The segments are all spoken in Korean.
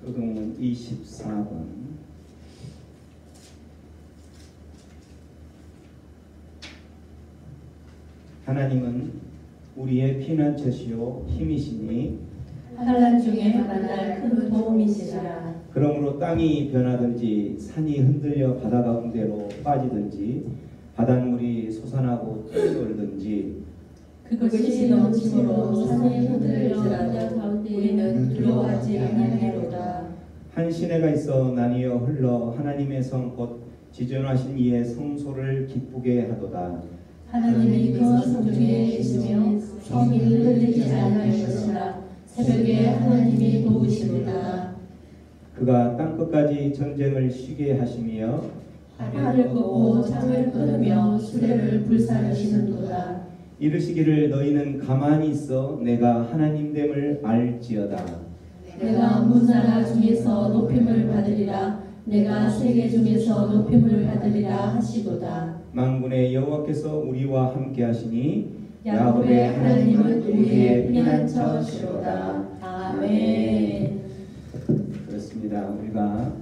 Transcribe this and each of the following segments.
요금은 24번. 하나님은 우리의 피난처시요 힘이시니 환난 중에 만날 큰 도움이시라. 그러므로 땅이 변하든지 산이 흔들려 바다 가운데로 빠지든지 바닷물이 솟아나고 뛰어돌든지 그것이 넘침으로 산이 흔들릴지라도 우리는 두려워하지 아니하리로다. 한 시내가 있어 나뉘어 흘러 하나님의 성 곧 지존하신 이의 성소를 기쁘게 하도다. 하나님이 그 성 중에 계시며 성이 흔들리지 않을 것이라. 새벽에 하나님이 도우시리라. 그가 땅끝까지 전쟁을 쉬게 하시며 팔을 꺾고 창을 끊으며 수레를 불사르시는도다. 이르시기를 너희는 가만히 있어 내가 하나님됨을 알지어다. 내가 문나라 중에서 높임을 받으리라. 내가 세계 중에서 높임을 받으리라 하시도다. 만군의 여호와께서 우리와 함께 하시니 야곱의 하나님은 우리의 피난처시로다. 아멘. 그렇습니다. 우리가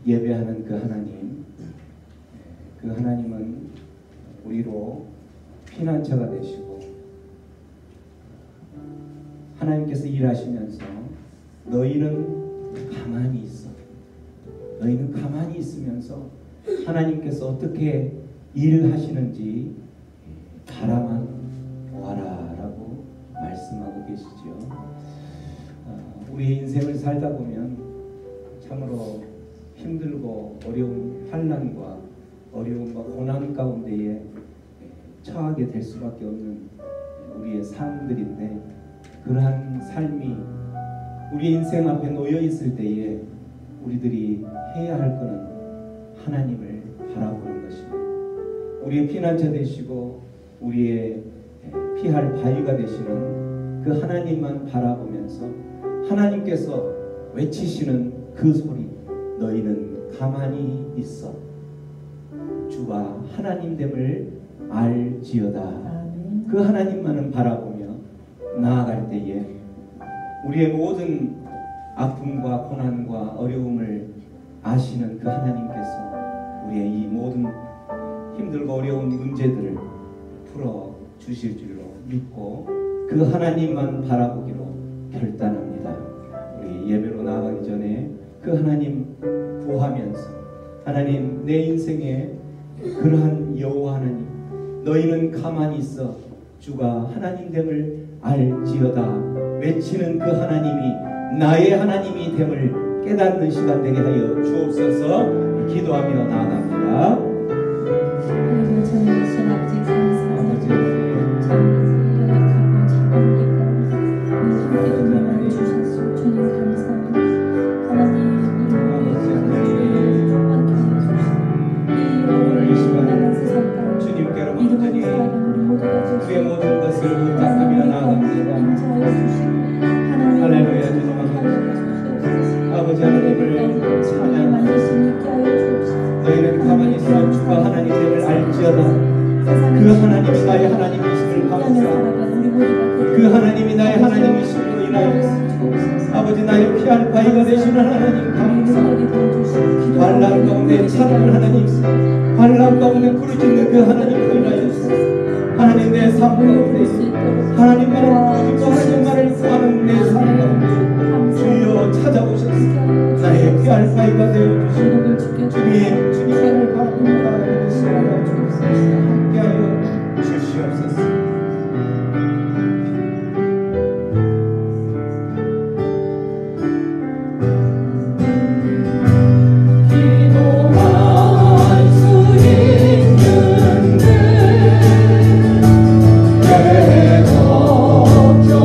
예배하는 그 하나님, 그 하나님은 우리로 피난처가 되시고 하나님께서 일하시면서 너희는 가만히 있어. 너희는 가만히 있으면서 하나님께서 어떻게 일을 하시는지 바라만 보아라 라고 말씀하고 계시죠. 우리의 인생을 살다 보면 참으로 힘들고 어려운 환난과 어려움과 고난 가운데에 처하게 될 수밖에 없는 우리의 삶들인데, 그러한 삶이 우리 인생 앞에 놓여 있을 때에 우리들이 해야 할 것은 하나님을 바라보는 것입니다. 우리의 피난처 되시고 우리의 피할 바위가 되시는 그 하나님만 바라보면서 하나님께서 외치시는 그 소리, 너희는 가만히 있어. 주가 하나님됨을 알지어다. 그 하나님만은 바라보며 나아갈 때에 우리의 모든 아픔과 고난과 어려움을 아시는 그 하나님께서 우리의 이 모든 힘들고 어려운 문제들을 풀어 주실 줄로 믿고 그 하나님만 바라보기로 결단합니다. 우리 예배로 나아가기 전에 그 하나님 구하면서, 하나님 내 인생에 그러한 여호와 하나님, 너희는 가만히 있어 주가 하나님됨을 알지어다 외치는 그 하나님이 나의 하나님이 됨을 깨닫는 시간 되게 하여 주옵소서. 기도하며 나아갑니다. 하나님의 전능하신 아버지 감사합니다. 참 연약하고 작으니까 함께 동행하여 주셔서 주님 감사합니다. 하나님 우리의 함께 해주시고 이 어려운 나란 세상 가운데 주님께로 믿음을 완전히 살아가는 우리 모두가 우리의 모든 것을 부탁하며 나아갑니다. 인자하여 주시고 할렐루야. 주님 아버지 하나님을 찬양합니다. 너희는 가만히 있어 주가 하나님됨을 알지어다. 그 하나님이 나의 하나님이심을 감사합니다. 그 하나님이 나의 하나님이심으로 인하여 아버지 나의 피할 바위가 되시는 하나님 감사합니다. 환난 가운데 참는 하나님, 환난 가운데 부르짖는 그 하나님으로 인하여 하나님 내 삶 가운데 하나님만을 부르짖고 하나님만을 구하는 내 삶 가운데 주여 찾아오셨습니다. 나의 피할 바위가 되어주시고 주님을 바라봅니다. 함께하여 주시옵소서. 내 걱정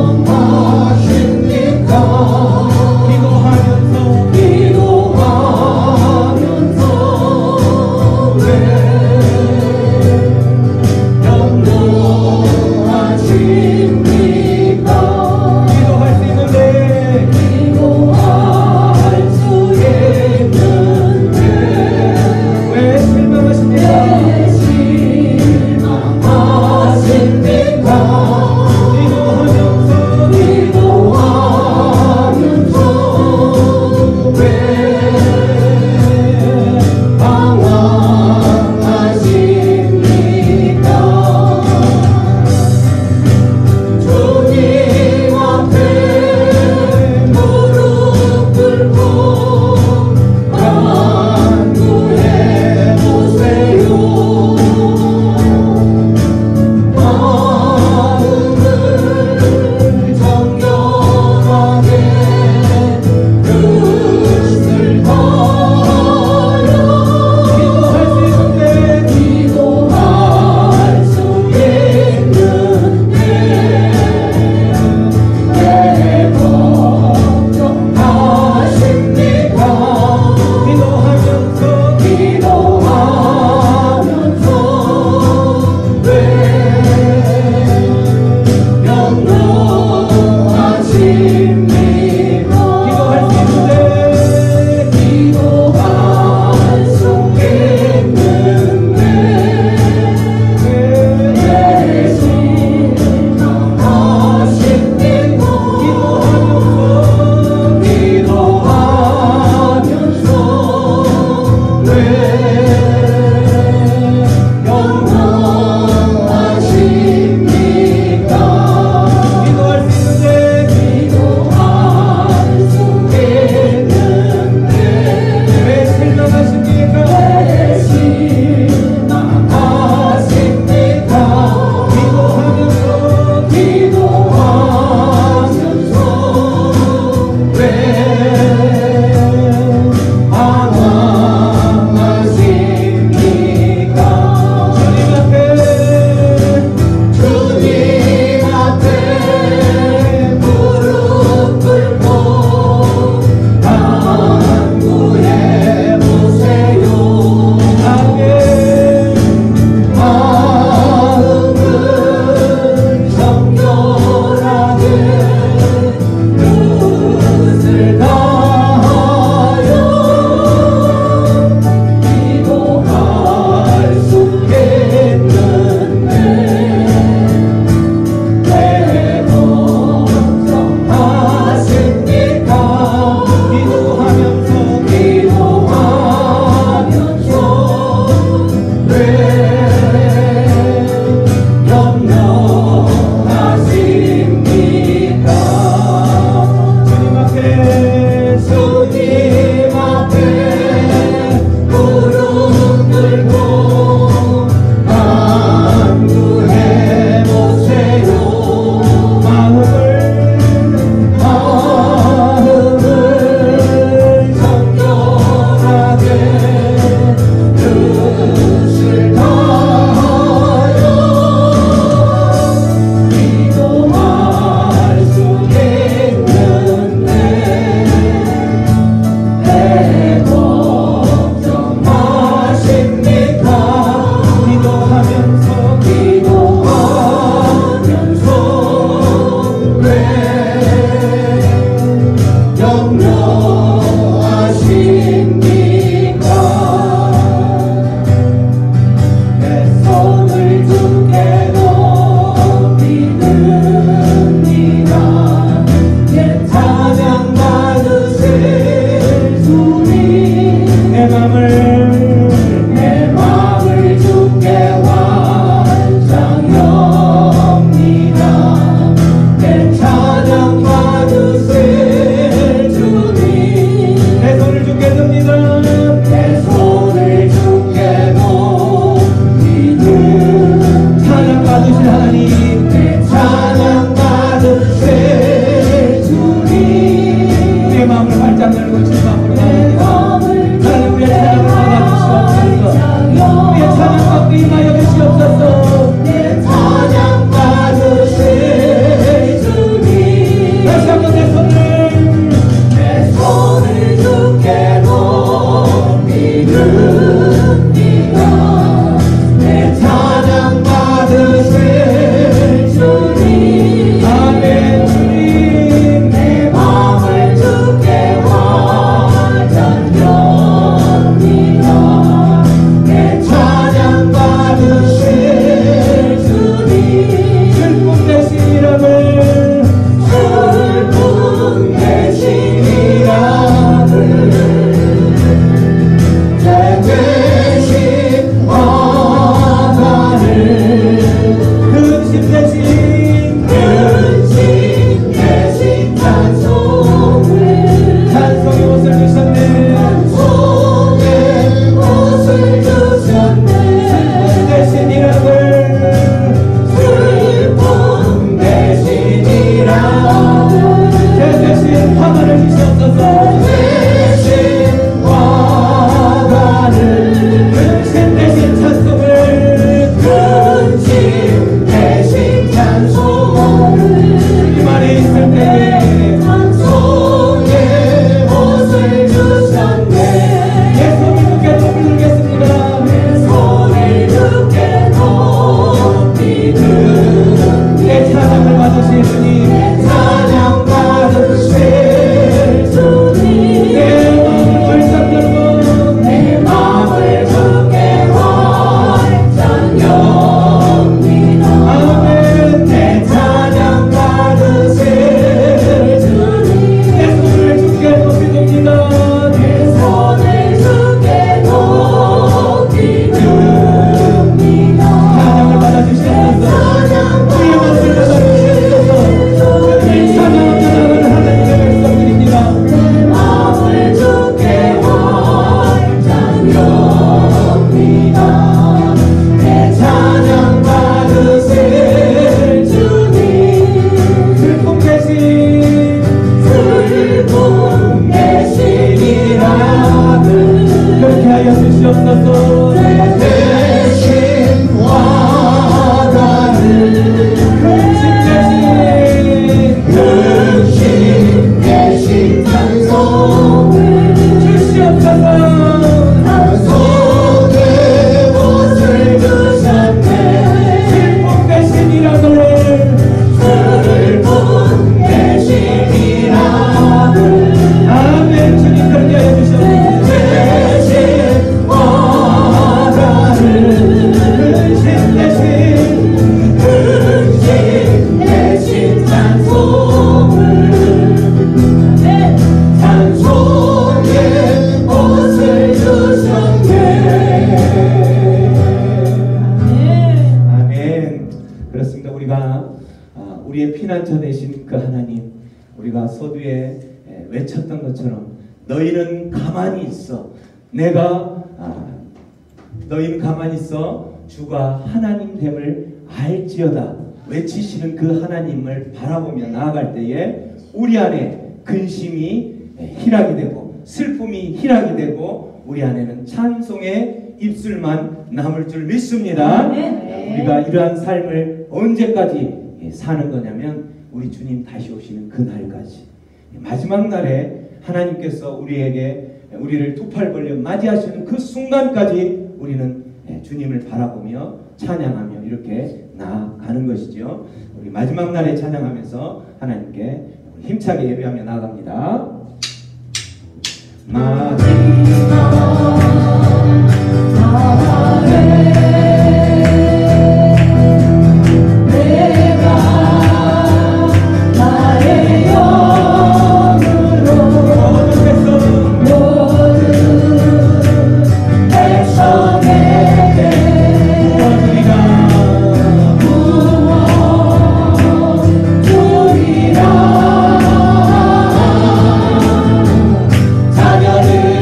우리의 피난처 되신 그 하나님, 우리가 서두에 외쳤던 것처럼 너희는 가만히 있어. 너희는 가만히 있어 주가 하나님 됨을 알지어다 외치시는 그 하나님을 바라보며 나아갈 때에 우리 안에 근심이 희락이 되고 슬픔이 희락이 되고 우리 안에는 찬송의 입술만 남을 줄 믿습니다. 우리가 이러한 삶을 언제까지 사는 거냐면 우리 주님 다시 오시는 그날까지, 마지막 날에 하나님께서 우리를 두 팔 벌려 맞이하시는 그 순간까지 우리는 주님을 바라보며 찬양하며 이렇게 나아가는 것이죠. 우리 마지막 날에 찬양하면서 하나님께 힘차게 예배하며 나아갑니다. 마지막 자녀를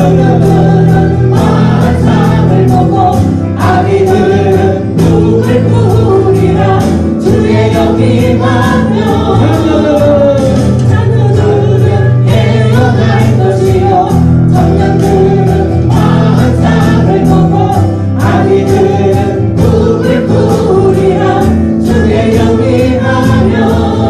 청년들은 만상을 보고 아비들은 누굴 부르리라 주의 영임하며 자녀들은 예언할 것이요 청년들은 만상을 보고 아비들은 누굴 부르리라 주의 영임하며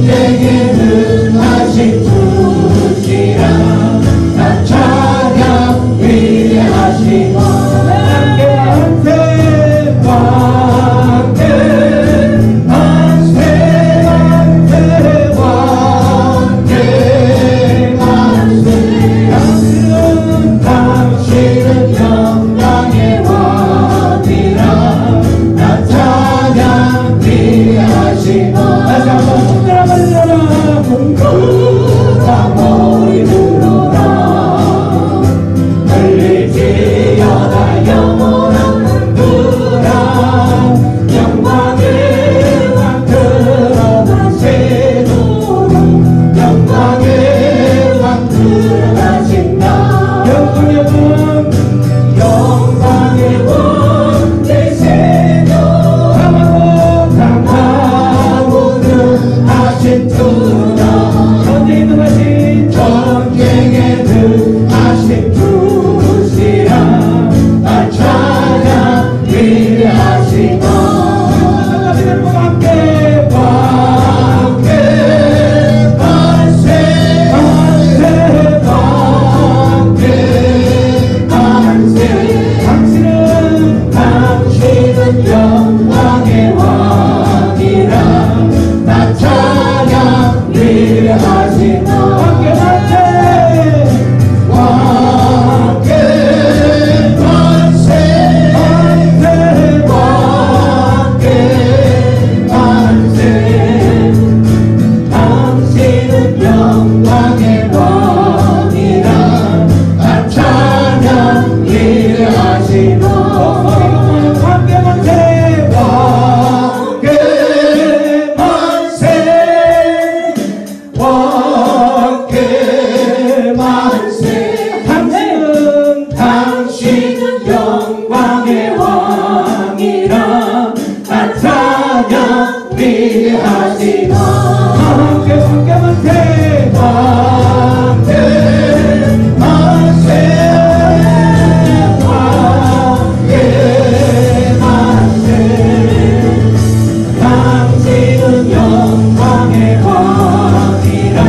전쟁에는 하신 찬양 위대하시나 함께 만세 당신은 영광의 왕이라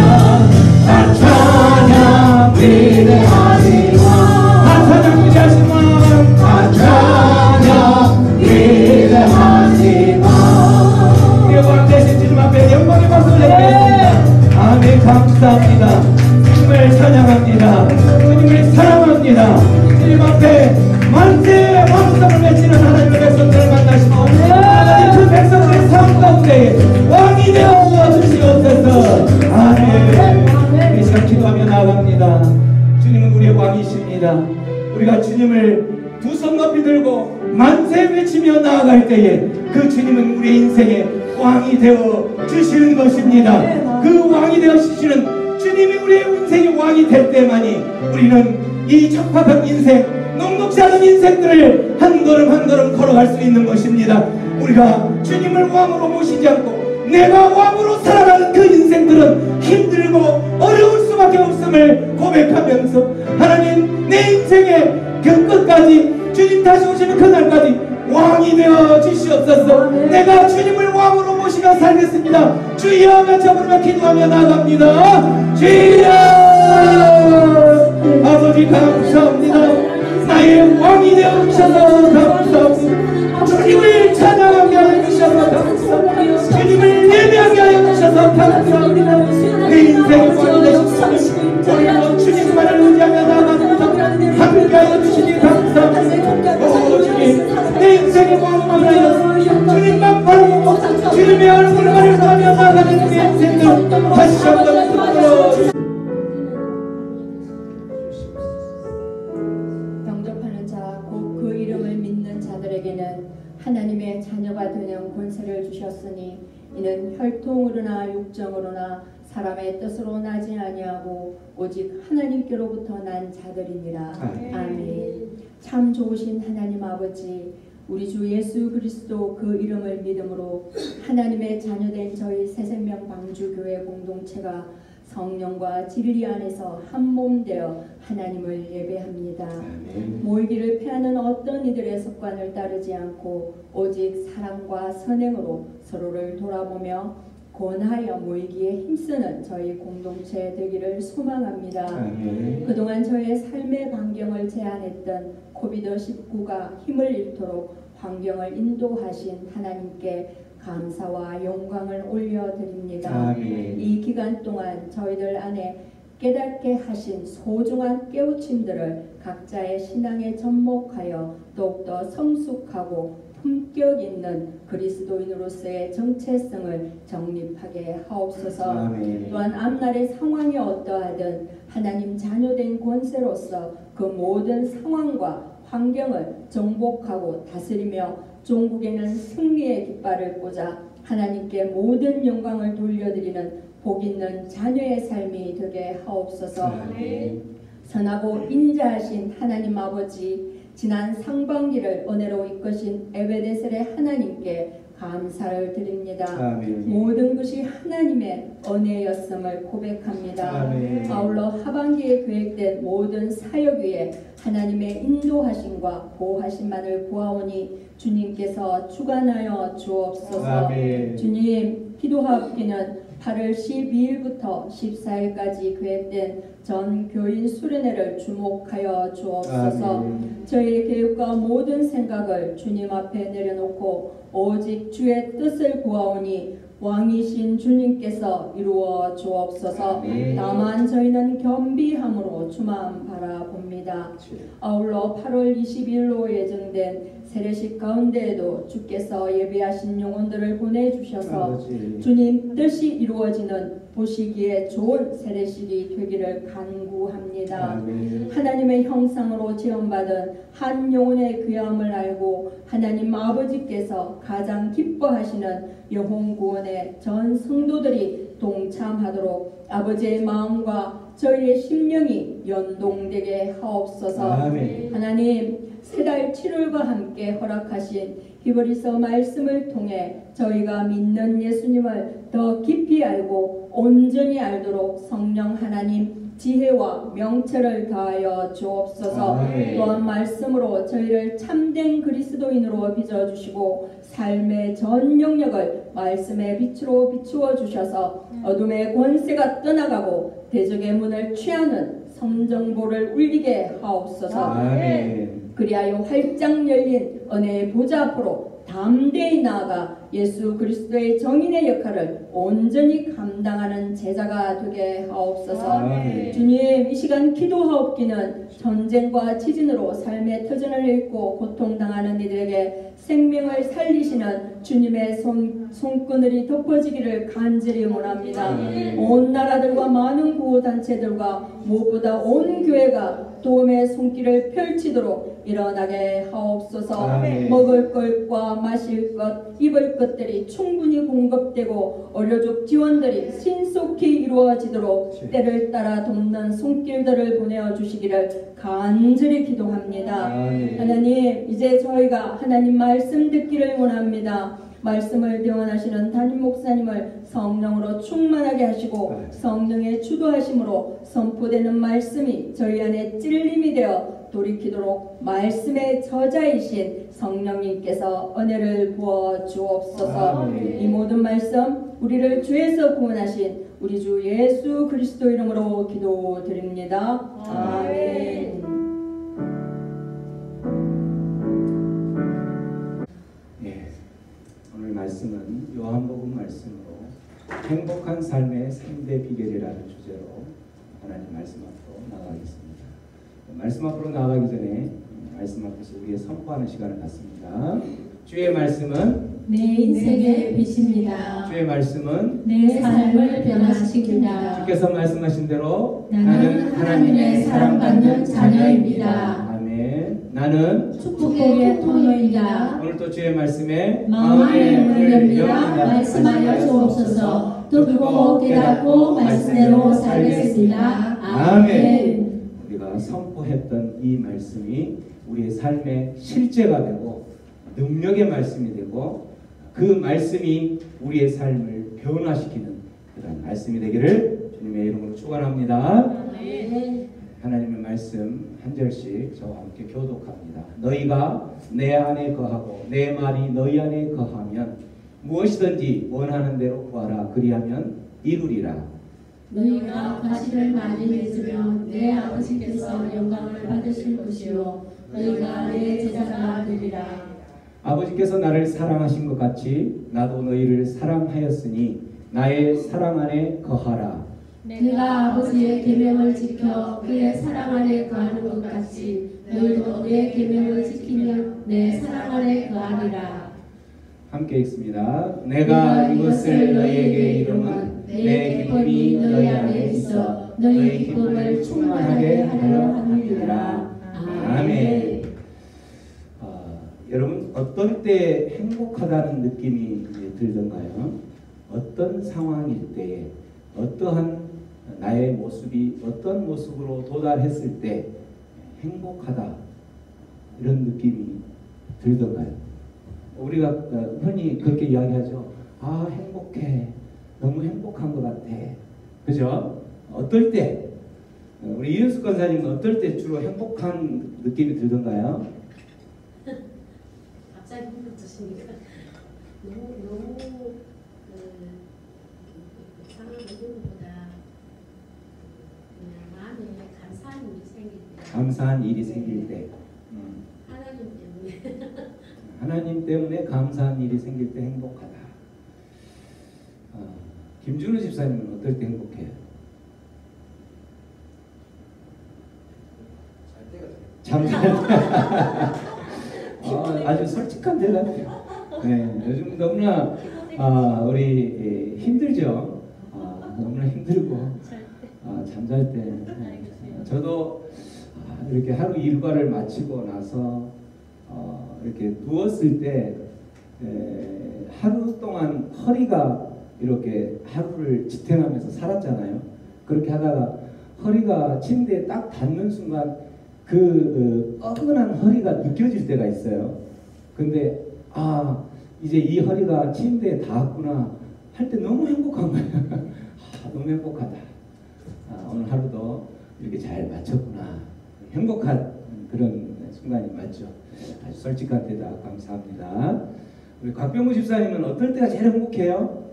다 찬양 위대하시나 다 찬양 위대하시나 다 찬양 위대하시나 우리의 왕 되신 주님 앞에 영광의 박수를 드리겠습니다. 아멘. 감사합니다. 주님을 찬양합니다. 주님을 사랑합니다. 주님 앞에 만세 왕성을 외치는 하나님의 백성들을 만나시고 하나님 그 백성들의 삶 가운데 왕이 되어 주시옵소서. 아멘. 이 시간 기도하며 나아갑니다. 주님은 우리의 왕이십니다. 우리가 주님을 두 손 높이 들고 만세 외치며 나아갈 때에 그 주님은 우리의 인생의 왕이 되어 주시는 것입니다. 그 왕이 되어 주시는 주님이 우리의 인생의 왕이 될 때만이 우리는 이 척박한 인생, 녹록지 않은 인생들을 한 걸음 한 걸음 걸어갈 수 있는 것입니다. 우리가 주님을 왕으로 모시지 않고 내가 왕으로 살아가는 그 인생들은 힘들고 어려울 수밖에 없음을 고백하면서 하나님 내 인생의 그 끝까지 주님 다시 오시는 그날까지 왕이 되어 주시옵소서. 내가 주님을 왕으로 모시며 살겠습니다. 주여 외쳐부르며 기도하며 나아갑니다. 주여 아버지 감사합니다. 나의 왕이 되어 주셔서 감사합니다. 주님을 찬양하게 하여 주셔서 감사합니다. 주님을 예배하게 하여 주셔서 감사합니다. 내 인생의 왕이 되시옵소서. 오늘도 주님만을 의지하며 나아갑니다. 함께하여 주시니 감사합니다. 오 주님 내 인생의 왕만 하여 주님만 바라보고 주님의 얼굴을 바라보며 나아가는 내 인생들 다시 한번 붙들어 영접하는 자 곧 그 이름을 믿는 자들에게는 하나님의 자녀가 되는 권세를 주셨으니 이는 혈통으로나 육정으로나 사람의 뜻으로 나지 아니하고 오직 하나님께로부터 난 자들이니라. 아멘. 참 좋으신 하나님 아버지, 우리 주 예수 그리스도 그 이름을 믿음으로 하나님의 자녀된 저희 새생명 방주교회 공동체가 성령과 진리 안에서 한몸 되어 하나님을 예배합니다. 모이기를 패하는 어떤 이들의 습관을 따르지 않고 오직 사랑과 선행으로 서로를 돌아보며 권하여 모이기에 힘쓰는 저희 공동체 되기를 소망합니다. 그동안 저의 삶의 반경을 제한했던 코비드19가 힘을 잃도록 환경을 인도하신 하나님께 감사와 영광을 올려드립니다. 이 기간 동안 저희들 안에 깨닫게 하신 소중한 깨우침들을 각자의 신앙에 접목하여 더욱더 성숙하고 품격 있는 그리스도인으로서의 정체성을 정립하게 하옵소서. 또한 앞날의 상황이 어떠하든 하나님 자녀된 권세로서 그 모든 상황과 환경을 정복하고 다스리며 종국에는 승리의 깃발을 꽂아 하나님께 모든 영광을 돌려드리는 복 있는 자녀의 삶이 되게 하옵소서. 선하고 인자하신 하나님 아버지, 지난 상반기를 은혜로 이끄신 에베데셀의 하나님께 감사를 드립니다. 모든 것이 하나님의 은혜였음을 고백합니다. 아울러 하반기에 계획된 모든 사역 위에 하나님의 인도하심과 보호하심만을 구하오니 주님께서 주관하여 주옵소서. 주님, 기도합기는 8월 12일부터 14일까지 계획된 전 교인 수련회를 주목하여 주옵소서. 저희의 계획과 모든 생각을 주님 앞에 내려놓고 오직 주의 뜻을 구하오니 왕이신 주님께서 이루어 주옵소서. 다만 저희는 겸비함으로 주만 바라봅니다. 아울러 8월 20일로 예정된 세례식 가운데에도 주께서 예배하신 영혼들을 보내주셔서 주님 뜻이 이루어지는 보시기에 좋은 세례식이 되기를 간구합니다. 하나님의 형상으로 지원받은 한 영혼의 귀함을 알고 하나님 아버지께서 가장 기뻐하시는 영혼 구원에 전 성도들이 동참하도록 아버지의 마음과 저희의 심령이 연동되게 하옵소서. 하나님, 세 달 7월과 함께 허락하신 히브리서 말씀을 통해 저희가 믿는 예수님을 더 깊이 알고 온전히 알도록 성령 하나님 지혜와 명철을 다하여 주옵소서. 또한 말씀으로 저희를 참된 그리스도인으로 빚어주시고 삶의 전 영역을 말씀의 빛으로 비추어 주셔서 어둠의 권세가 떠나가고 대적의 문을 취하는 성정보를 울리게 하옵소서. 그리하여 활짝 열린 은혜의 보좌 앞으로 담대히 나아가 예수 그리스도의 정인의 역할을 온전히 감당하는 제자가 되게 하옵소서. 주님, 이 시간 기도하옵기는 전쟁과 지진으로 삶의 터전을 잃고 고통당하는 이들에게 생명을 살리시는 주님의 손그늘이 덮어지기를 간절히 원합니다. 온 나라들과 많은 구호단체들과 무엇보다 온 교회가 도움의 손길을 펼치도록 일어나게 하옵소서. 먹을 것과 마실 것, 입을 것들이 충분히 공급되고 의료적 지원들이 신속히 이루어지도록 때를 따라 돕는 손길들을 보내어 주시기를 간절히 기도합니다. 하나님, 이제 저희가 하나님 말씀 듣기를 원합니다. 말씀을 대원하시는 담임 목사님을 성령으로 충만하게 하시고 성령의 주도하심으로 선포되는 말씀이 저희 안에 찔림이 되어 돌이키도록 말씀의 저자이신 성령님께서 은혜를 부어 주옵소서. 이 모든 말씀 우리를 죄에서 구원하신 우리 주 예수 그리스도 이름으로 기도드립니다. 아멘. 오늘 말씀은 요한복음 말씀으로 행복한 삶의 3대 비결이라는 주제로 하나님 말씀 앞으로 나가겠습니다. 말씀 앞으로 나가기 전에 말씀 앞에서 우리의 선포하는 시간을 갖습니다. 주의 말씀은 내 인생의 빛입니다. 주의 말씀은 내 삶을 변화시킨다. 주께서 말씀하신 대로 나는 하나님의 사랑받는 자녀입니다. 아멘. 나는 축복의 통로입니다. 오늘도 주의 말씀에 마음의 문을 열리라 말씀하여 주옵소서. 듣고 깨닫고 말씀대로 살겠습니다. 아멘. 우리가 선포했던 이 말씀이 우리의 삶의 실제가 되고 능력의 말씀이 되고 그 말씀이 우리의 삶을 변화시키는 그런 말씀이 되기를 주님의 이름으로 축원합니다. 하나님의 말씀 한 절씩 저와 함께 교독합니다. 너희가 내 안에 거하고 내 말이 너희 안에 거하면 무엇이든지 원하는 대로 구하라. 그리하면 이루리라. 너희가 과실을 많이 맺으면 내 아버지께서 영광을 받으실 것이요 너희가 내 제자가 되리라. 아버지께서 나를 사랑하신 것 같이 나도 너희를 사랑하였으니 나의 사랑 안에 거하라. 내가 아버지의 계명을 지켜 그의 사랑 안에 거하는 것 같이 너희도 내 계명을 지키면 내 사랑 안에 거하리라. 함께 읽습니다. 내가 이것을 너희에게 이름은 내 기쁨이 너희 안에 있어 너희 기쁨을 충만하게 하려 함이니라. 아멘. 여러분, 어떤 때 행복하다는 느낌이 들던가요? 어떤 상황일 때에 어떠한 나의 모습이 어떤 모습으로 도달했을 때 행복하다 이런 느낌이 들던가요? 우리가 흔히 그렇게 이야기하죠. 아, 행복해. 너무 행복한 것 같아. 그죠? 어떨 때 우리 이은숙 권사님은 어떨 때 주로 행복한 느낌이 들던가요? 갑자기 문득 드시니까 너무 상황 이름보다 그냥 마음에 감사한 일이 생길 때, 감사한 일이 생길 때, 하나님 때문에 하나님 때문에 감사한 일이 생길 때 행복하다. 김준우 집사님은 어떨 때 행복해요? 잠잘 때. 아주 솔직한 대답이에요. 네, 요즘 너무나 우리 힘들죠. 너무나 힘들고 잠잘 때. 저도 이렇게 하루 일과를 마치고 나서 이렇게 누웠을 때 하루 동안 허리가 이렇게 하루를 지탱하면서 살았잖아요. 그렇게 하다가 허리가 침대에 딱 닿는 순간 그 뻐근한 허리가 느껴질 때가 있어요. 근데 아 이제 이 허리가 침대에 닿았구나 할 때 너무 행복한 거예요. 아, 너무 행복하다. 아, 오늘 하루도 이렇게 잘 마쳤구나. 행복한 그런 순간이 맞죠. 아주 솔직한 대답 감사합니다. 우리 곽병우 집사님은 어떨 때가 제일 행복해요?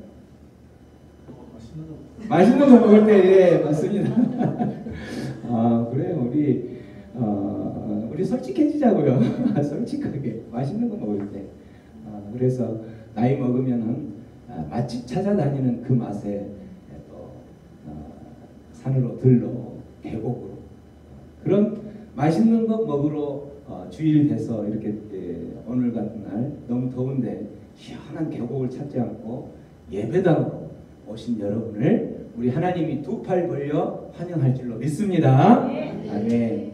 맛있는 거 먹을 때. 예, 맞습니다. 아 그래요. 우리 솔직해지자고요. 솔직하게 맛있는 거 먹을 때. 그래서 나이 먹으면은 맛집 찾아다니는 그 맛에 또 산으로 들로 계곡으로 그런 맛있는 거 먹으러 주일 돼서 이렇게 오늘 같은 날 너무 더운데 시원한 계곡을 찾지 않고 예배당으로 오신 여러분을 우리 하나님이 두 팔 벌려 환영할 줄로 믿습니다. 아멘.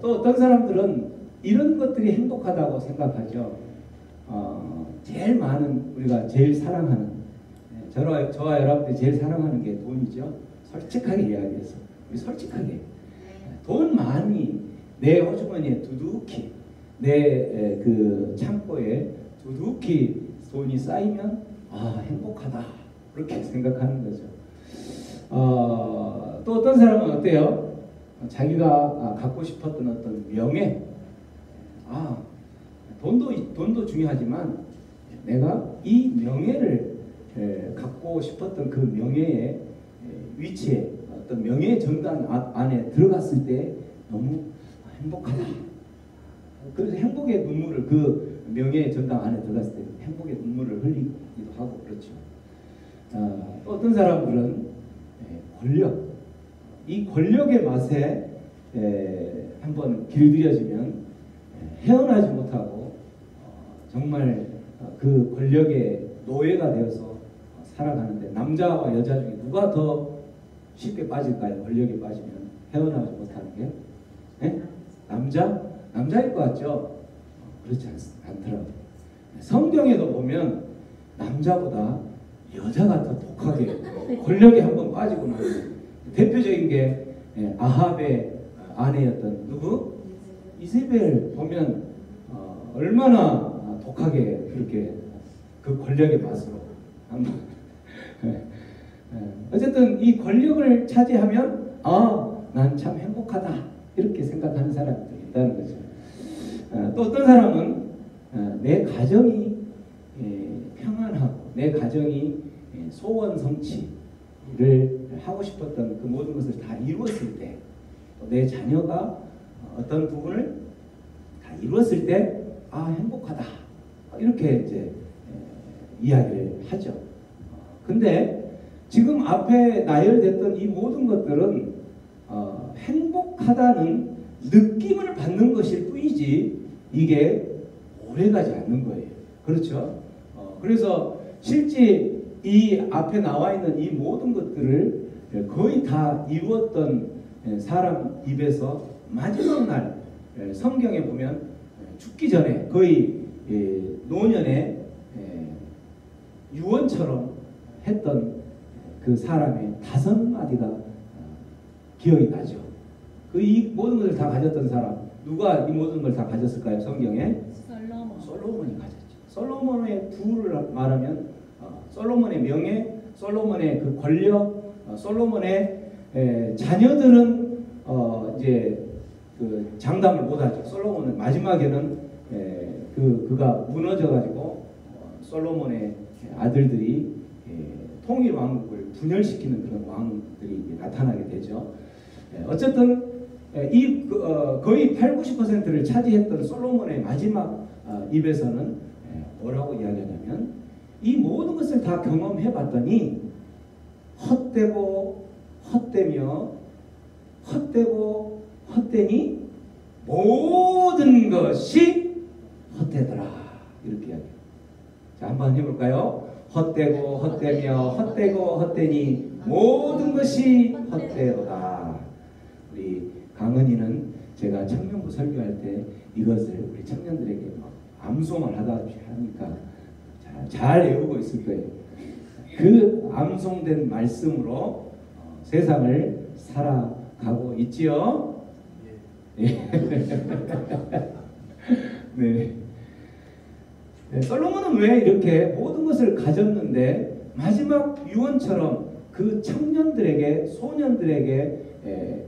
또 어떤 사람들은 이런 것들이 행복하다고 생각하죠. 제일 많은 우리가 제일 사랑하는 저와 여러분들이 제일 사랑하는 게 돈이죠. 솔직하게 이야기해서 우리 솔직하게 돈 많이 내 호주머니에 두둑히 내 그 창고에 두둑히 돈이 쌓이면 아 행복하다 그렇게 생각하는 거죠. 또 어떤 사람은 어때요? 자기가 갖고 싶었던 어떤 명예, 돈도 중요하지만 내가 이 명예를 갖고 싶었던 그 명예의 위치에 어떤 명예의 정당 안에 들어갔을 때 너무 행복하다. 그래서 행복의 눈물을 그 명예의 정당 안에 들어갔을 때 행복의 눈물을 흘리기도 하고 그렇죠. 또 어떤 사람들은 권력, 이 권력의 맛에 한번 길들여지면 헤어나지 못하고 정말 그 권력의 노예가 되어서 살아가는데 남자와 여자 중에 누가 더 쉽게 빠질까요? 권력에 빠지면 헤어나지 못하는 게 남자일 것 같죠? 그렇지 않더라고요. 성경에도 보면 남자보다 여자가 더 독하게 권력에 한번 빠지고 나면 대표적인 게 아합의 아내였던 누구? 이세벨 보면 얼마나 독하게 그렇게 그 권력의 맛으로 한번 어쨌든 이 권력을 차지하면 난 참 행복하다 이렇게 생각하는 사람들이 있다는 거죠. 또 어떤 사람은 내 가정이 평안하고 내 가정이 소원 성취를 하고 싶었던 그 모든 것을 다 이루었을 때 내 자녀가 어떤 부분을 다 이루었을 때 행복하다 이렇게 이제 이야기를 하죠. 근데 지금 앞에 나열됐던 이 모든 것들은 행복하다는 느낌을 받는 것일 뿐이지 이게 오래가지 않는 거예요. 그렇죠? 그래서 실제 이 앞에 나와 있는 이 모든 것들을 거의 다 이루었던 사람 입에서 마지막 날 성경에 보면 죽기 전에 거의 노년에 유언처럼 했던 그 사람의 5마디가 기억이 나죠. 이 모든 것을 다 가졌던 사람 누가 이 모든 걸 다 가졌을까요? 성경에 솔로몬이 가졌죠. 솔로몬의 부를 말하면 솔로몬의 명예, 솔로몬의 그 권력, 솔로몬의 자녀들은 이제 그 장담을 못하죠. 솔로몬은 마지막에는 그가 무너져가지고 솔로몬의 아들들이 통일 왕국을 분열시키는 그런 왕들이 나타나게 되죠. 어쨌든 거의 80~90%를 차지했던 솔로몬의 마지막 입에서는 뭐라고 이야기하냐면 이 모든 것을 다 경험해 봤더니 헛되고 헛되며 헛되고 헛되니 모든 것이 헛되더라 이렇게 이야기해요. 자, 한번 해볼까요? 헛되고 헛되며 헛되고 헛되니 모든 것이 헛되도다. 우리 강은이는 제가 청년부 설교할 때 이것을 우리 청년들에게 막 암송을 하다시피 하니까 잘 외우고 있을 거예요. 그 암송된 말씀으로 세상을 살아가고 있지요. 네. 네. 솔로몬은 왜 이렇게 모든 것을 가졌는데 마지막 유언처럼 그 청년들에게 소년들에게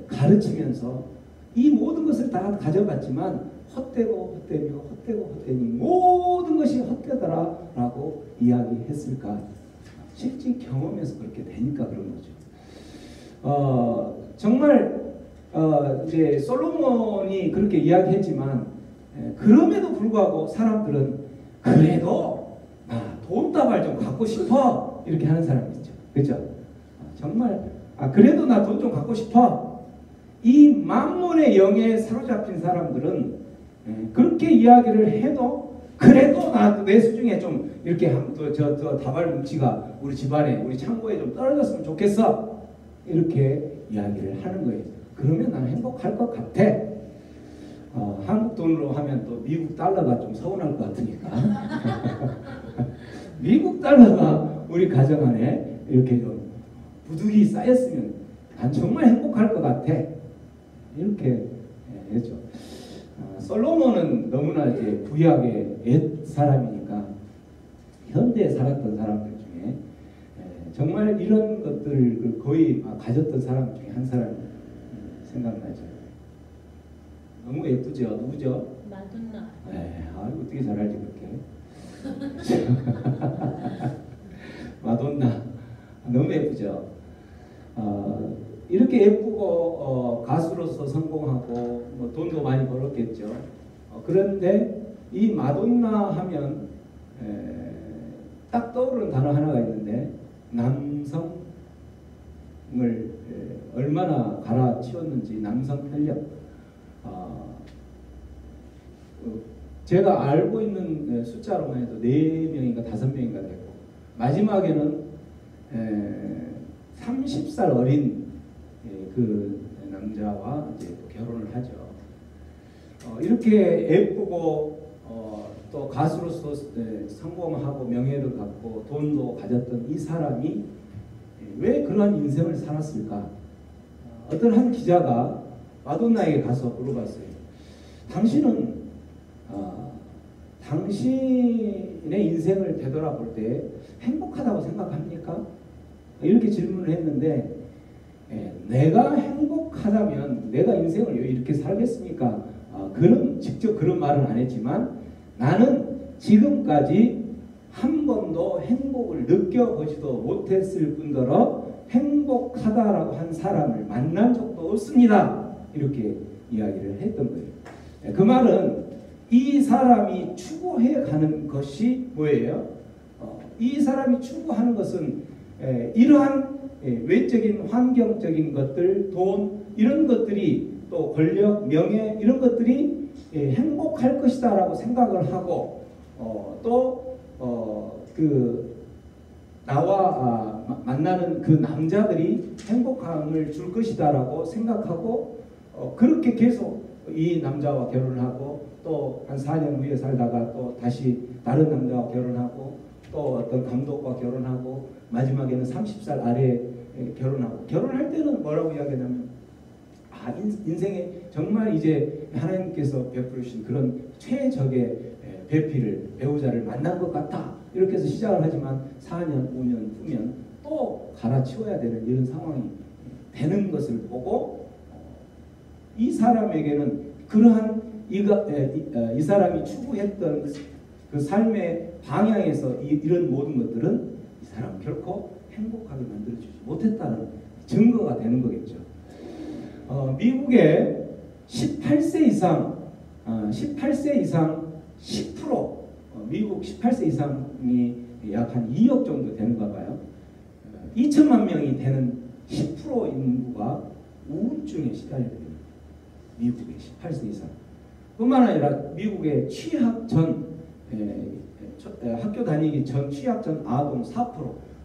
가르치면서 이 모든 것을 다 가져갔지만 헛되고 헛되며 헛되고 헛되니 모든 것이 헛되더라라고 이야기했을까? 실제 경험에서 그렇게 되니까 그런 거죠. 정말 이제 솔로몬이 그렇게 이야기했지만 그럼에도 불구하고 사람들은 그래도 돈다발 좀 갖고 싶어 이렇게 하는 사람이 있죠. 그렇죠? 정말 그래도 나 돈 좀 갖고 싶어. 이 만몬의 영에 사로잡힌 사람들은 그렇게 이야기를 해도 그래도 나 내 수중에 좀 이렇게 저 다발 뭉치가 우리 집안에 우리 창고에 좀 떨어졌으면 좋겠어 이렇게 이야기를 하는 거예요. 그러면 나는 행복할 것 같아. 한국 돈으로 하면 또 미국 달러가 좀 서운할 것 같으니까 미국 달러가 우리 가정 안에 이렇게 좀 부득이 쌓였으면 난 정말 행복할 것 같아. 이렇게 했죠. 솔로몬은 너무나 이제 구약의 옛 사람이니까 현대에 살았던 사람들 중에 정말 이런 것들을 거의 가졌던 사람 중에 한 사람 생각나죠. 너무 예쁘죠? 누구죠? 마돈나. 아이고 어떻게 잘 알지 그렇게. 마돈나 너무 예쁘죠. 이렇게 예쁘고 가수로서 성공하고 뭐 돈도 많이 벌었겠죠. 그런데 이 마돈나 하면 딱 떠오르는 단어 하나가 있는데 남성을 얼마나 갈아치웠는지 남성 편력. 제가 알고 있는 숫자로만 해도 4명인가 5명인가 됐고 마지막에는 30살 어린 그 남자와 이제 결혼을 하죠. 이렇게 예쁘고 또 가수로서 성공하고 명예를 갖고 돈도 가졌던 이 사람이 왜 그러한 인생을 살았을까? 어떤 한 기자가 마돈나에게 가서 물어봤어요. 당신은 당신의 인생을 되돌아볼 때 행복하다고 생각합니까? 이렇게 질문을 했는데 내가 행복하다면 내가 인생을 왜 이렇게 살겠습니까? 그는 직접 그런 말은 안 했지만 나는 지금까지 한 번도 행복을 느껴보지도 못했을 뿐더러 행복하다라고 한 사람을 만난 적도 없습니다. 이렇게 이야기를 했던 거예요. 그 말은 이 사람이 추구해 가는 것이 뭐예요? 이 사람이 추구하는 것은 이러한 외적인 환경적인 것들, 돈 이런 것들이 또 권력, 명예 이런 것들이 행복할 것이다라고 생각을 하고 또 그 나와 만나는 그 남자들이 행복함을 줄 것이다라고 생각하고 그렇게 계속 이 남자와 결혼을 하고 또 한 4년 후에 살다가 또 다시 다른 남자와 결혼하고 또 어떤 감독과 결혼하고 마지막에는 30살 아래에 결혼하고 결혼할 때는 뭐라고 이야기하냐면 인생에 정말 이제 하나님께서 베풀으신 그런 최적의 배필을 배우자를 만난 것 같다 이렇게 해서 시작을 하지만 4년 5년 후면 또 갈아치워야 되는 이런 상황이 되는 것을 보고 이 사람에게는 그러한 이 사람이 추구했던 그 삶의 방향에서 이런 모든 것들은 이 사람 결코 행복하게 만들어주지 못했다는 증거가 되는 거겠죠. 미국의 18세 이상 10% 미국 18세 이상이 약 한 2억 정도 되는가 봐요. 2천만 명이 되는 10% 인구가 우울증에 시달리게 됩니다. 미국의 18세 이상. 뿐만 아니라 미국의 취학 전 학교 다니기 전 취학 전 아동 4%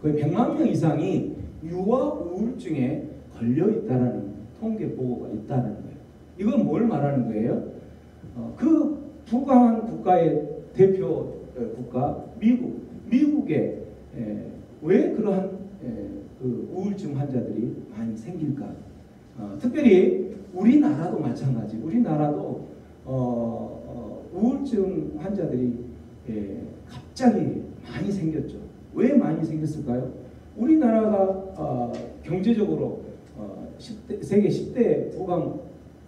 거의 100만 명 이상이 유아 우울증에 걸려 있다라는 통계 보고가 있다는 거예요. 이건 뭘 말하는 거예요? 그 부강한 국가의 대표 국가 미국에 왜 그러한 그 우울증 환자들이 많이 생길까? 특별히 우리나라도 마찬가지. 우리나라도 우울증 환자들이 갑자기 많이 생겼죠. 왜 많이 생겼을까요? 우리나라가 경제적으로 세계 10대 후방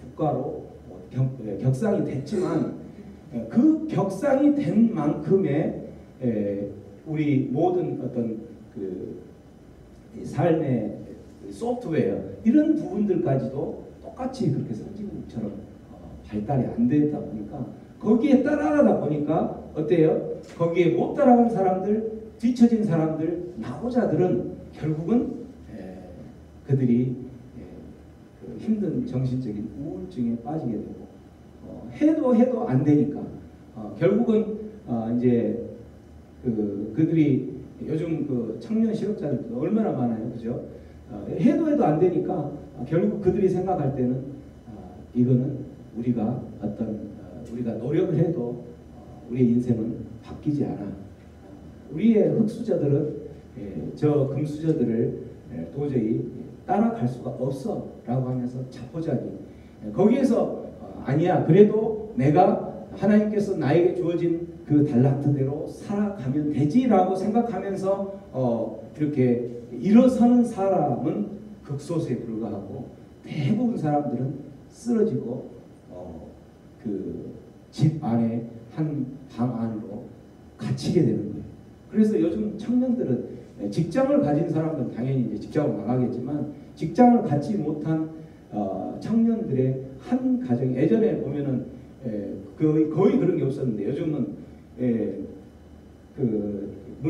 국가로 격상이 됐지만 그 격상이 된 만큼의 우리 모든 어떤 그 삶의 소프트웨어 이런 부분들까지도 똑같이 그렇게 선진국처럼 발달이 안 되다 보니까 거기에 따라가다 보니까 어때요? 거기에 못 따라간 사람들, 뒤처진 사람들, 나고자들은 결국은 그들이 그 힘든 정신적인 우울증에 빠지게 되고 해도 안 되니까 결국은 이제 그들이 요즘 그 청년 실업자들도 얼마나 많아요, 그죠? 해도 안 되니까 결국 그들이 생각할 때는 이거는 우리가 우리가 노력을 해도 우리의 인생은 바뀌지 않아. 우리의 흙수저들은 저 금수저들을 도저히 따라갈 수가 없어 라고 하면서 자포자기 거기에서 아니야 그래도 내가 하나님께서 나에게 주어진 그 달란트대로 살아가면 되지라고 생각하면서 이렇게 일어서는 사람은 극소수에 불과하고 대부분 사람들은 쓰러지고 그 집 안에 한 방 안으로 갇히게 되는 거예요. 그래서 요즘 청년들은 직장을 가진 사람들은 당연히 이제 직장으로 나가겠지만 직장을 갖지 못한 청년들의 한 가정이 예전에 보면은 거의 그런 게 없었는데 요즘은 그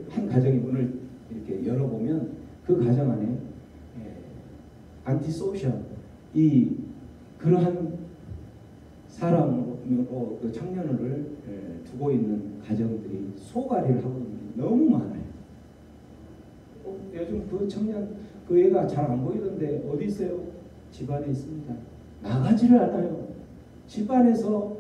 한 가정이 문을 이렇게 열어보면 그 가정 안에 안티소셜 그러한 사람으로 그 청년을 두고 있는 가정들이 소가리를 하고 있는 게 너무 많아요. 요즘 그 청년 그 애가 잘 안 보이던데 어디 있어요? 집안에 있습니다. 나가지를 않아요. 집안에서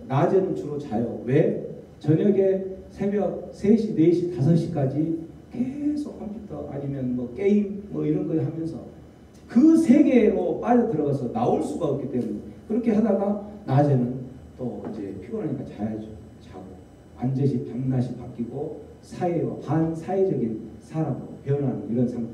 낮에는 주로 자요. 왜? 저녁에 새벽 3시, 4시, 5시까지 계속 컴퓨터 아니면 뭐 게임 뭐 이런 거 하면서 그 세계로 빠져 들어가서 나올 수가 없기 때문에 그렇게 하다가 낮에는 또 이제 피곤하니까 자야죠. 자고 완전히 밤낮이 바뀌고 사회와 반사회적인 사람으로 변하는 이런 상태.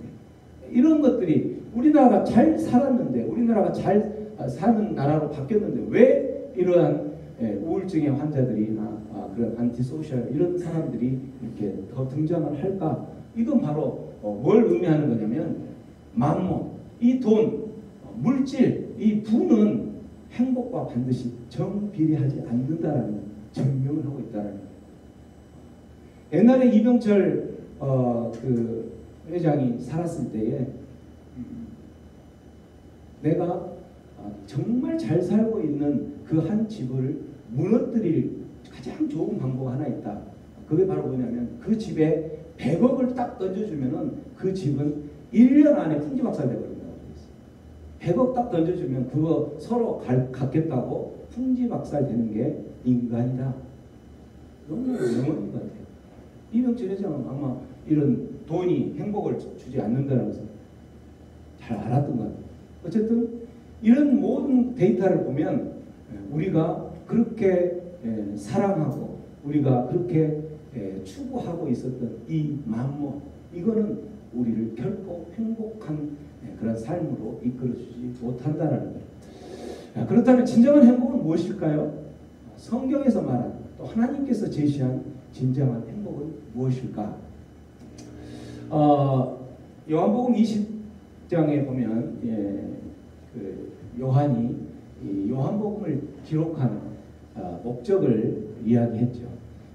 이런 것들이 우리나라가 잘 살았는데 우리나라가 잘 사는 나라로 바뀌었는데 왜 이러한 우울증의 환자들이나 그런 안티소셜 이런 사람들이 이렇게 더 등장을 할까? 이건 바로 뭘 의미하는 거냐면 만몬, 이 돈, 물질, 이 부는 행복과 반드시 정비례하지 않는다라는 증명을 하고 있다는 거예요. 옛날에 이병철 그 회장이 살았을 때에 내가 정말 잘 살고 있는 그 한 집을 무너뜨릴 가장 좋은 방법 하나 있다. 그게 바로 뭐냐면 그 집에 100억을 딱 던져주면은 그 집은 1년 안에 풍지박살 되버린다고 했어요. 100억 딱 던져주면 그거 서로 갖겠다고 풍지박살 되는 게 인간이다. 너무 명언인 것 같아요. 이병철 회장은 아마 이런 돈이 행복을 주지 않는다는 것을 잘 알았던 것 같아요. 어쨌든 이런 모든 데이터를 보면 우리가 그렇게 사랑하고 우리가 그렇게 추구하고 있었던 이 만모 이거는 우리를 결코 행복한 그런 삶으로 이끌어주지 못한다는 거예요. 그렇다면 진정한 행복은 무엇일까요? 성경에서 말한 또 하나님께서 제시한 진정한 행복은 무엇일까? 요한복음 20장에 보면 그 요한이 이 요한복음을 기록한 목적을 이야기했죠.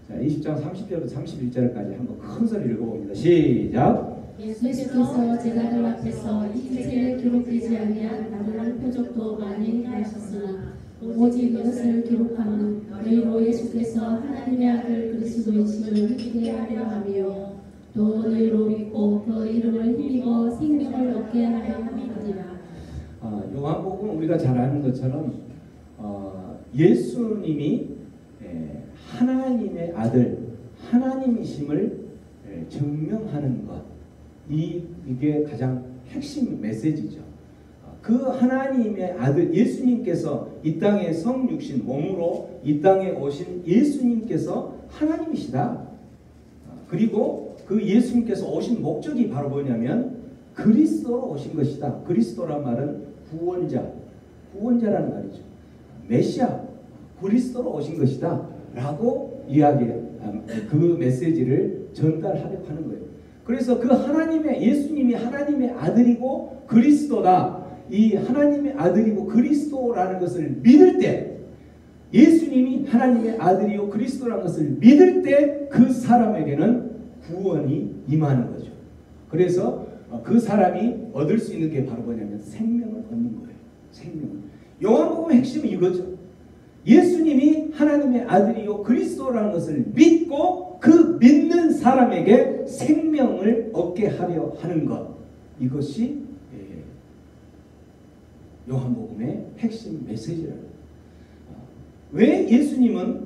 자, 20장 30절부터 31절까지 한번 큰 소리를 읽어봅니다. 시작! 예수께서 제자들 앞에서 이 책에 기록되지 아니한 다른 표적도 많이 하셨으나 오직 이것을 기록하는 너희로 예수께서 하나님의 아들 그리스도이심을 믿게 하려 하며 또 너희로 믿고 그 이름을 힘입어 생명을 얻게 하려 함이니라. 요한복음 우리가 잘 아는 것처럼 예수님이 하나님의 아들 하나님이심을 증명하는 것 이게 가장 핵심 메시지죠. 그 하나님의 아들 예수님께서 이 땅에 성육신 몸으로 이 땅에 오신 예수님께서 하나님이시다. 그리고 그 예수님께서 오신 목적이 바로 뭐냐면 그리스도로 오신 것이다. 그리스도란 말은 구원자라는 말이죠. 메시아, 그리스도로 오신 것이다 라고 그 메시지를 전달하려고 하는 거예요. 그래서 그 예수님이 하나님의 아들이고 그리스도다. 이 하나님의 아들이고 그리스도라는 것을 믿을 때, 예수님이 하나님의 아들이요 그리스도라는 것을 믿을 때 그 사람에게는 구원이 임하는 거죠. 그래서 그 사람이 얻을 수 있는 게 바로 뭐냐면 생명을 얻는 거예요. 생명을. 요한복음의 핵심은 이거죠. 예수님이 하나님의 아들이요 그리스도라는 것을 믿고 그 믿는 사람에게 생명을 얻게 하려 하는 것. 이것이 요한복음의 핵심 메시지라는 거예요. 왜 예수님은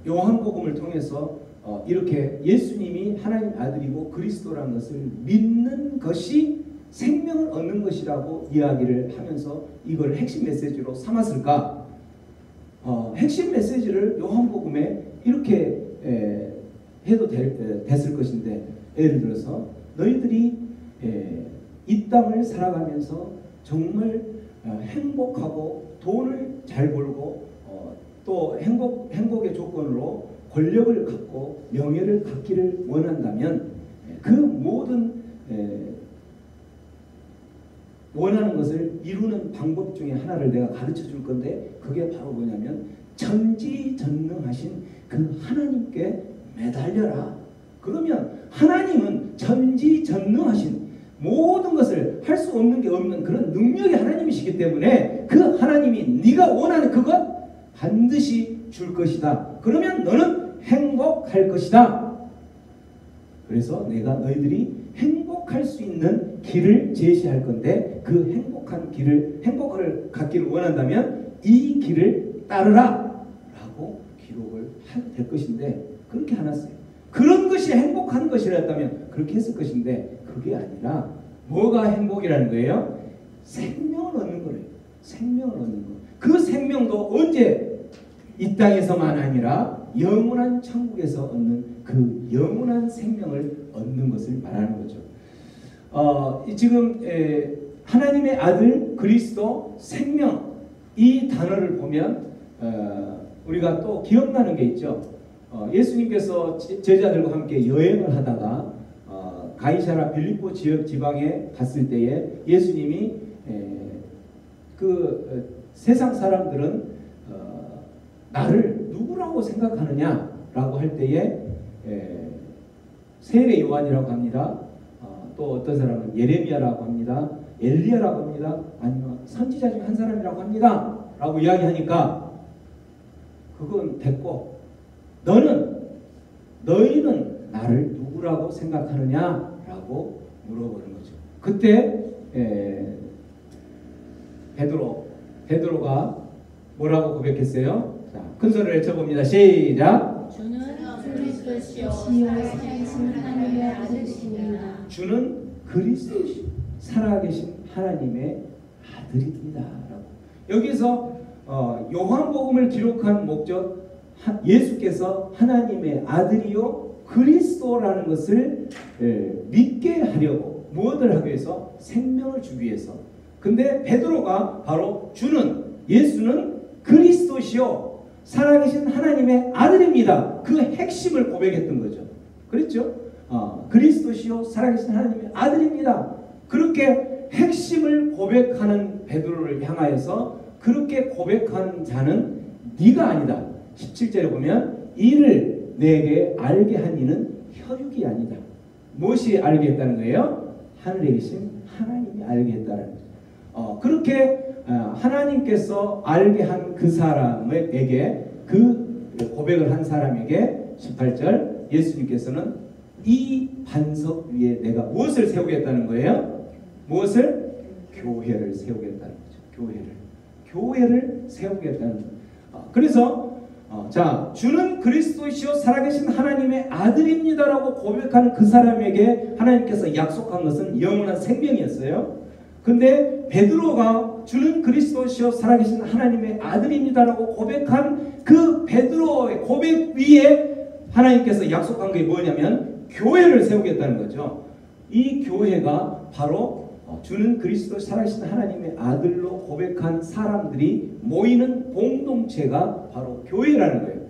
요한복음을 통해서 이렇게 예수님이 하나님 아들이고 그리스도라는 것을 믿는 것이 생명을 얻는 것이라고 이야기를 하면서 이걸 핵심 메시지로 삼았을까? 핵심 메시지를 요한복음에 이렇게 해도 됐을 것인데, 예를 들어서 너희들이 이 땅을 살아가면서 정말 행복하고 돈을 잘 벌고 또 행복의 조건으로 권력을 갖고 명예를 갖기를 원한다면 그 모든 원하는 것을 이루는 방법 중에 하나를 내가 가르쳐 줄 건데, 그게 바로 뭐냐면 전지전능하신 그 하나님께 매달려라. 그러면 하나님은 전지전능하신 모든 것을 할 수 없는 게 없는 그런 능력의 하나님이시기 때문에 그 하나님이 네가 원하는 그것 반드시 줄 것이다. 그러면 너는 행복할 것이다. 그래서 내가 너희들이 행복할 수 있는 길을 제시할 건데, 그 행복을 갖기를 원한다면 이 길을 따르라 라고 기록을 하게 될 것인데, 그렇게 안 했어요. 그런 것이 행복한 것이랬다면 그렇게 했을 것인데, 그게 아니라 뭐가 행복이라는 거예요? 생명을 얻는 거예요. 생명을 얻는 거. 그 생명도 언제? 이 땅에서만 아니라 영원한 천국에서 얻는 그 영원한 생명을 얻는 것을 말하는 거죠. 지금 하나님의 아들 그리스도 생명, 이 단어를 보면 우리가 또 기억나는 게 있죠. 예수님께서 제자들과 함께 여행을 하다가 가이사라 빌립보 지역 지방에 갔을 때에 예수님이 세상 사람들은 나를 누구라고 생각하느냐라고 할 때에 세례 요한이라고 합니다. 또 어떤 사람은 예레미야라고 합니다. 엘리야라고 합니다. 아니면 선지자 중 한 사람이라고 합니다. 라고 이야기하니까 그건 됐고, 너희는 나를 누구라고 생각하느냐? 라고 물어보는 거죠. 그때 베드로가 뭐라고 고백했어요? 자, 큰 소리를 외쳐봅니다. 시작. 주는 그리스도시요 살아계신 하나님의 아들이십니다. 주는 그리스도시요 살아계신 하나님의 아들입니다. 라고. 여기서 요한복음을 기록한 목적, 예수께서 하나님의 아들이요 그리스도라는 것을 믿게 하려고, 무엇을 하기 위해서? 생명을 주기 위해서. 근데 베드로가 바로 예수는 그리스도시요 살아계신 하나님의 아들입니다. 그 핵심을 고백했던 거죠. 그렇죠? 그리스도시요 살아계신 하나님의 아들입니다. 그렇게 핵심을 고백하는 베드로를 향하여서 그렇게 고백한 자는 네가 아니다. 17절에 보면 이를 내게 알게 한 이는 혈육이 아니다. 무엇이 알게 했다는 거예요? 하늘에 계신 하나님이 알게 했다는 거죠. 그렇게 하나님께서 알게 한 그 사람에게, 그 고백을 한 사람에게 18절 예수님께서는 이 반석 위에 내가 무엇을 세우겠다는 거예요? 무엇을? 교회를 세우겠다는 거죠. 교회를 세우겠다는 거예요. 그래서 자, 주는 그리스도시요 살아계신 하나님의 아들입니다라고 고백하는 그 사람에게 하나님께서 약속한 것은 영원한 생명이었어요. 근데 베드로가 주는 그리스도시요 살아계신 하나님의 아들입니다라고 고백한 그 베드로의 고백 위에 하나님께서 약속한 게 뭐냐면 교회를 세우겠다는 거죠. 이 교회가 바로 주는 그리스도 살아계신 하나님의 아들로 고백한 사람들이 모이는 공동체가 바로 교회라는 거예요.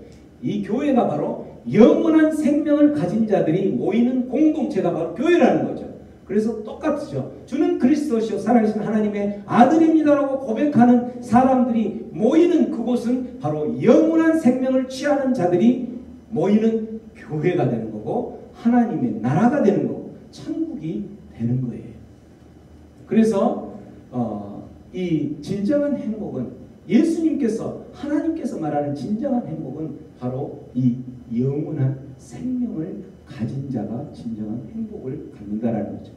이 교회가 바로 영원한 생명을 가진 자들이 모이는 공동체가 바로 교회라는 거죠. 그래서 똑같죠. 주는 그리스도시요 살아계신 하나님의 아들입니다라고 고백하는 사람들이 모이는 그곳은 바로 영원한 생명을 취하는 자들이 모이는 교회가 되는 거고 하나님의 나라가 되는 거고 천국이 되는 거예요. 그래서 이 진정한 행복은 예수님께서 하나님께서 말하는 진정한 행복은 바로 이 영원한 생명을 가진 자가 진정한 행복을 갖는다라는 거죠.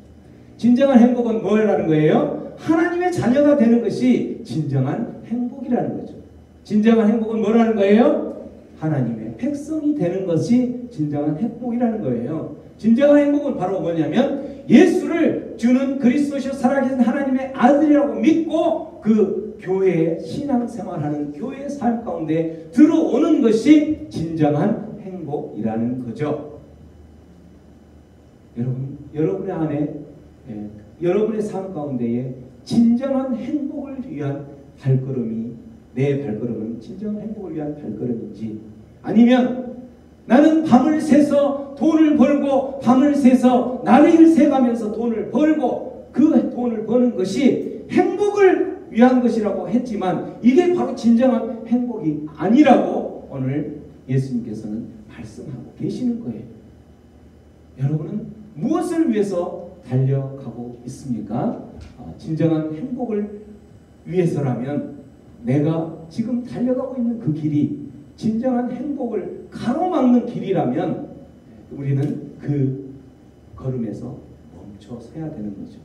진정한 행복은 뭐라는 거예요? 하나님의 자녀가 되는 것이 진정한 행복이라는 거죠. 진정한 행복은 뭐라는 거예요? 하나님의 백성이 되는 것이 진정한 행복이라는 거예요. 진정한 행복은 바로 뭐냐면 예수를 주는 그리스도시요 살아계신 하나님의 아들이라고 믿고 그 교회의 신앙생활하는 교회의 삶 가운데 들어오는 것이 진정한 행복이라는 거죠. 여러분의 안에 여러분의 삶 가운데에 진정한 행복을 위한 발걸음이 내 발걸음은 진정한 행복을 위한 발걸음인지 아니면 나는 밤을 새서 돈을 벌고 밤을 새서 날을 새가면서 돈을 벌고 그 돈을 버는 것이 행복을 위한 것이라고 했지만 이게 바로 진정한 행복이 아니라고 오늘 예수님께서는 말씀하고 계시는 거예요. 여러분은 무엇을 위해서 달려가고 있습니까? 진정한 행복을 위해서라면 내가 지금 달려가고 있는 그 길이 진정한 행복을 가로막는 길이라면 우리는 그 걸음에서 멈춰서야 되는 거죠.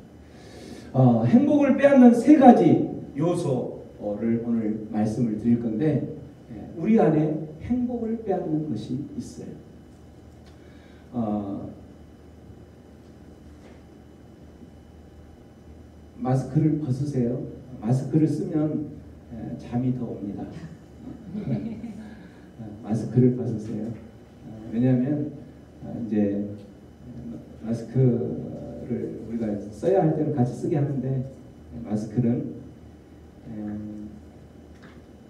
행복을 빼앗는 세 가지 요소를 오늘 말씀을 드릴 건데 우리 안에 행복을 빼앗는 것이 있어요. 마스크를 벗으세요. 마스크를 쓰면 잠이 더 옵니다. 마스크를 벗으세요. 왜냐하면 이제 마스크를 우리가 써야 할 때는 같이 쓰게 하는데 마스크는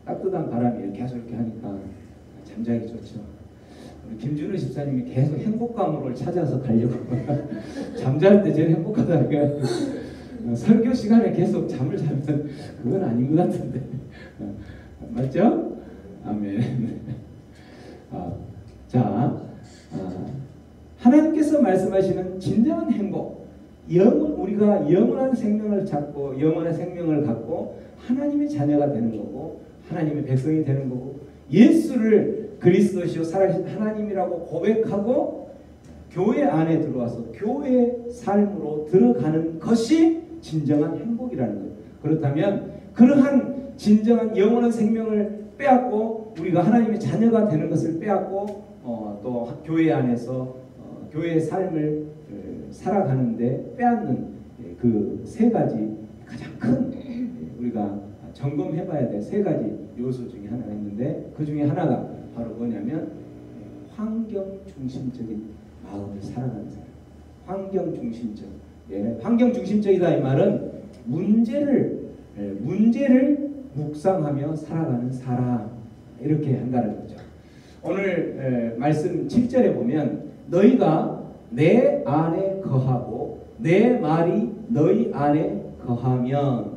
따뜻한 바람이 계속 이렇게 하니까 잠자기 좋죠. 우리 김준우 집사님이 계속 행복감으로 찾아서 가려고 잠잘 때 제일 행복하다니까 설교 시간에 계속 잠을 자면 그건 아닌 것 같은데 맞죠? 아멘. 하나님께서 말씀하시는 진정한 행복, 우리가 영원한 생명을 찾고 영원한 생명을 갖고 하나님의 자녀가 되는 거고 하나님의 백성이 되는 거고 예수를 그리스도시요 살아계신 하나님이라고 고백하고 교회 안에 들어와서 교회의 삶으로 들어가는 것이 진정한 행복이라는 거예요. 그렇다면 그러한 진정한 영원한 생명을 빼앗고 우리가 하나님의 자녀가 되는 것을 빼앗고 또 교회 안에서 교회의 삶을 살아가는데 빼앗는 그 세 가지 가장 큰 우리가 점검해봐야 될 세 가지 요소 중에 하나가 있는데 그 중에 하나가 바로 뭐냐면 환경 중심적인 마음을 살아가는 사람. 환경 중심적. 환경 중심적이다 이 말은 문제를 묵상하며 살아가는 사람 이렇게 한다는 거죠. 오늘 말씀 7절에 보면 너희가 내 안에 거하고 내 말이 너희 안에 거하면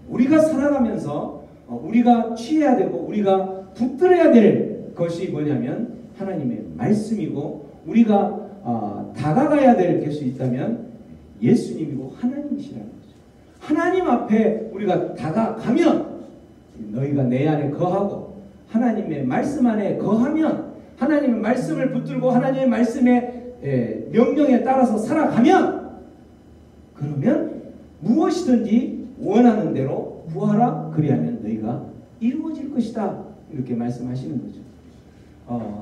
우리가 살아가면서 우리가 취해야 되고 우리가 붙들어야 될 것이 뭐냐면 하나님의 말씀이고 우리가 다가가야 될 것이 있다면 예수님이고 하나님이시라는 거죠. 하나님 앞에 우리가 다가가면 너희가 내 안에 거하고 하나님의 말씀 안에 거하면 하나님의 말씀을 붙들고 하나님의 말씀의 명령에 따라서 살아가면 그러면 무엇이든지 원하는 대로 구하라 그리하면 너희가 이루어질 것이다 이렇게 말씀하시는 거죠.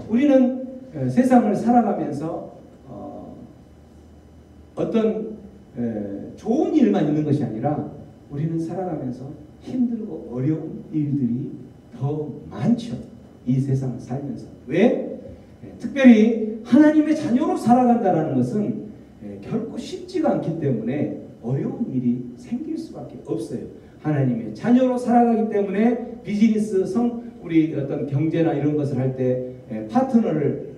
우리는 세상을 살아가면서 어떤 좋은 일만 있는 것이 아니라 우리는 살아가면서 힘들고 어려운 일들이 더 많죠. 이 세상 살면서. 왜? 특별히 하나님의 자녀로 살아간다는 것은 결코 쉽지가 않기 때문에 어려운 일이 생길 수밖에 없어요. 하나님의 자녀로 살아가기 때문에 비즈니스, 우리 어떤 경제나 이런 것을 할 때 파트너를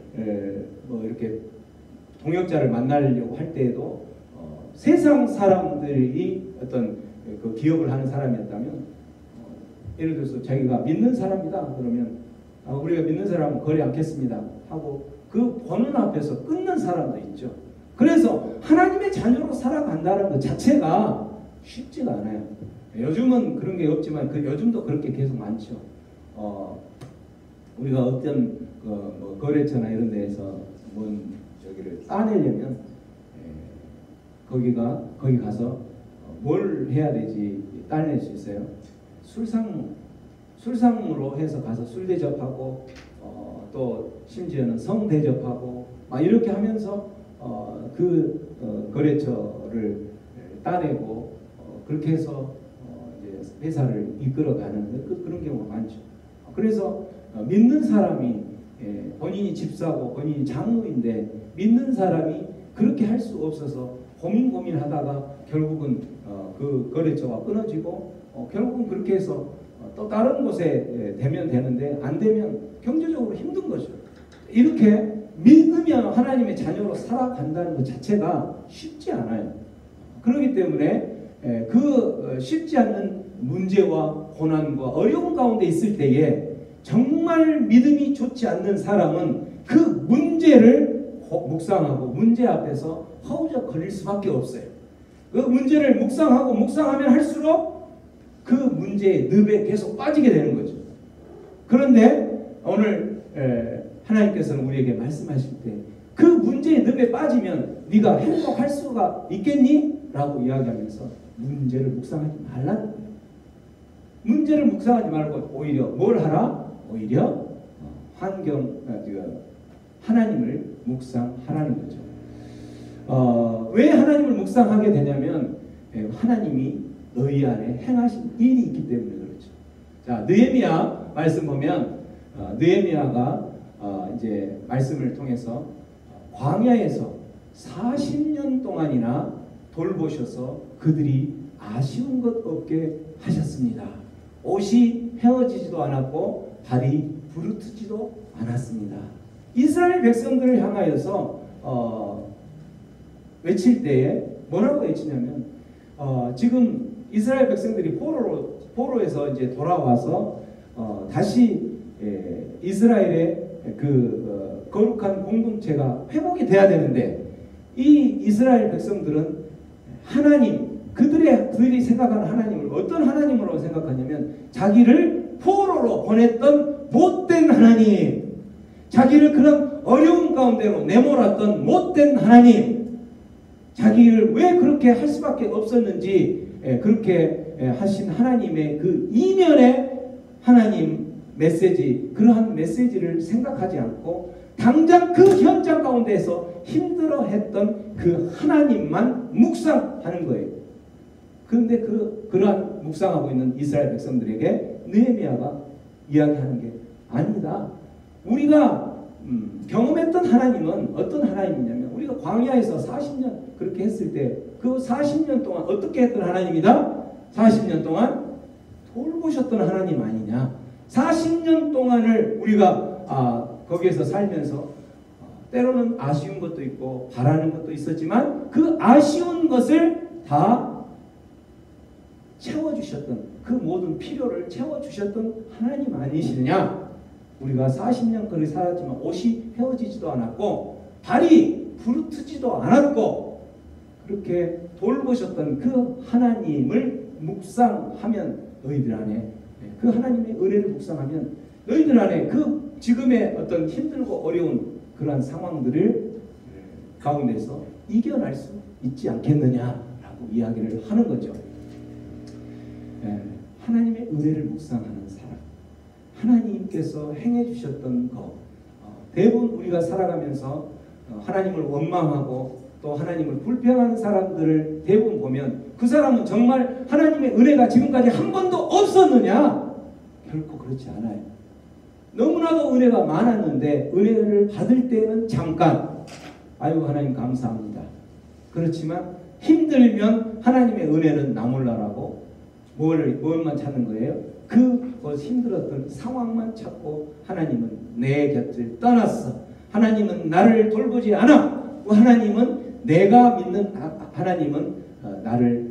뭐 이렇게 동역자를 만나려고 할 때에도 세상 사람들이 어떤 그 기업을 하는 사람이었다면 예를 들어서 자기가 믿는 사람이다 그러면 우리가 믿는 사람은 거래 않겠습니다 하고 그 번호 앞에서 끊는 사람도 있죠. 그래서 하나님의 자녀로 살아간다는 것 자체가 쉽지가 않아요. 요즘은 그런 게 없지만 요즘도 그렇게 계속 많죠. 우리가 어떤 뭐 거래처나 이런 데에서 저기를 따내려면 거기 가서 뭘 해야 되지 따낼 수 있어요? 술상으로 해서 가서 술 대접하고 또 심지어는 성 대접하고 막 이렇게 하면서 거래처를 따내고 그렇게 해서 이제 회사를 이끌어가는 그런 경우가 많죠. 그래서 믿는 사람이 본인이 집사고 본인이 장로인데 믿는 사람이 그렇게 할 수 없어서 고민하다가 결국은 그 거래처가 끊어지고 결국은 그렇게 해서 또 다른 곳에 되면 되는데 안 되면 경제적으로 힘든 거죠. 이렇게 믿으면 하나님의 자녀로 살아간다는 것 자체가 쉽지 않아요. 그렇기 때문에 쉽지 않는 문제와 고난과 어려운 가운데 있을 때에 정말 믿음이 좋지 않는 사람은 그 문제를 묵상하고 문제 앞에서 허우적거릴 수밖에 없어요. 그 문제를 묵상하면 할수록 그 문제의 늪에 계속 빠지게 되는 거죠. 그런데 오늘 하나님께서는 우리에게 말씀하실 때 그 문제의 늪에 빠지면 네가 행복할 수가 있겠니? 라고 이야기하면서 문제를 묵상하지 말라는 거예요. 문제를 묵상하지 말고 오히려 뭘 하라? 오히려 하나님을 묵상하라는 거죠. 왜 하나님을 묵상하게 되냐면 하나님이 너희 안에 행하신 일이 있기 때문에 그렇죠. 자, 느헤미야 말씀 보면 느헤미야가 이제 말씀을 통해서 광야에서 40년 동안이나 돌보셔서 그들이 아쉬운 것 없게 하셨습니다. 옷이 헤어지지도 않았고 발이 부르트지도 않았습니다. 이스라엘 백성들을 향하여서 외칠 때에 뭐라고 외치냐면 지금 이스라엘 백성들이 포로에서 이제 돌아와서 다시 이스라엘의 거룩한 공동체가 회복이 돼야 되는데 이 이스라엘 백성들은 그들이 생각하는 하나님을 어떤 하나님으로 생각하냐면 자기를 포로로 보냈던 못된 하나님, 자기를 그런 어려운 가운데로 내몰았던 못된 하나님, 자기를 왜 그렇게 할 수밖에 없었는지 그렇게 하신 하나님의 그 이면의 하나님 메시지, 그러한 메시지를 생각하지 않고 당장 그 현장 가운데에서 힘들어했던 그 하나님만 묵상하는 거예요. 그런데 그러한 묵상하고 있는 이스라엘 백성들에게 느헤미야가 이야기하는 게 아니다. 우리가 경험했던 하나님은 어떤 하나님이냐면 우리가 광야에서 40년 그렇게 했을 때 그 40년 동안 어떻게 했던 하나님이다? 40년 동안 돌보셨던 하나님 아니냐. 40년 동안을 우리가 거기에서 살면서 때로는 아쉬운 것도 있고 바라는 것도 있었지만 그 아쉬운 것을 다 채워주셨던, 그 모든 필요를 채워주셨던 하나님 아니시느냐. 우리가 40년 거리 살았지만 옷이 헤어지지도 않았고 발이 부르트지도 않았고 그렇게 돌보셨던 그 하나님을 묵상하면 너희들 안에 그 하나님의 은혜를 묵상하면 너희들 안에 그 지금의 어떤 힘들고 어려운 그러한 상황들을 가운데서 이겨낼 수 있지 않겠느냐라고 이야기를 하는 거죠. 하나님의 은혜를 묵상하는 사람, 하나님께서 행해 주셨던 것, 대부분 우리가 살아가면서 하나님을 원망하고 또 하나님을 불평하는 사람들을 대부분 보면 그 사람은 정말 하나님의 은혜가 지금까지 한 번도 없었느냐? 결코 그렇지 않아요. 너무나도 은혜가 많았는데 은혜를 받을 때는 잠깐 아이고 하나님 감사합니다. 그렇지만 힘들면 하나님의 은혜는 나몰라라고 뭘만 찾는 거예요? 그 힘들었던 상황만 찾고 하나님은 내 곁을 떠났어. 하나님은 나를 돌보지 않아. 하나님은 내가 믿는 하나님은 나를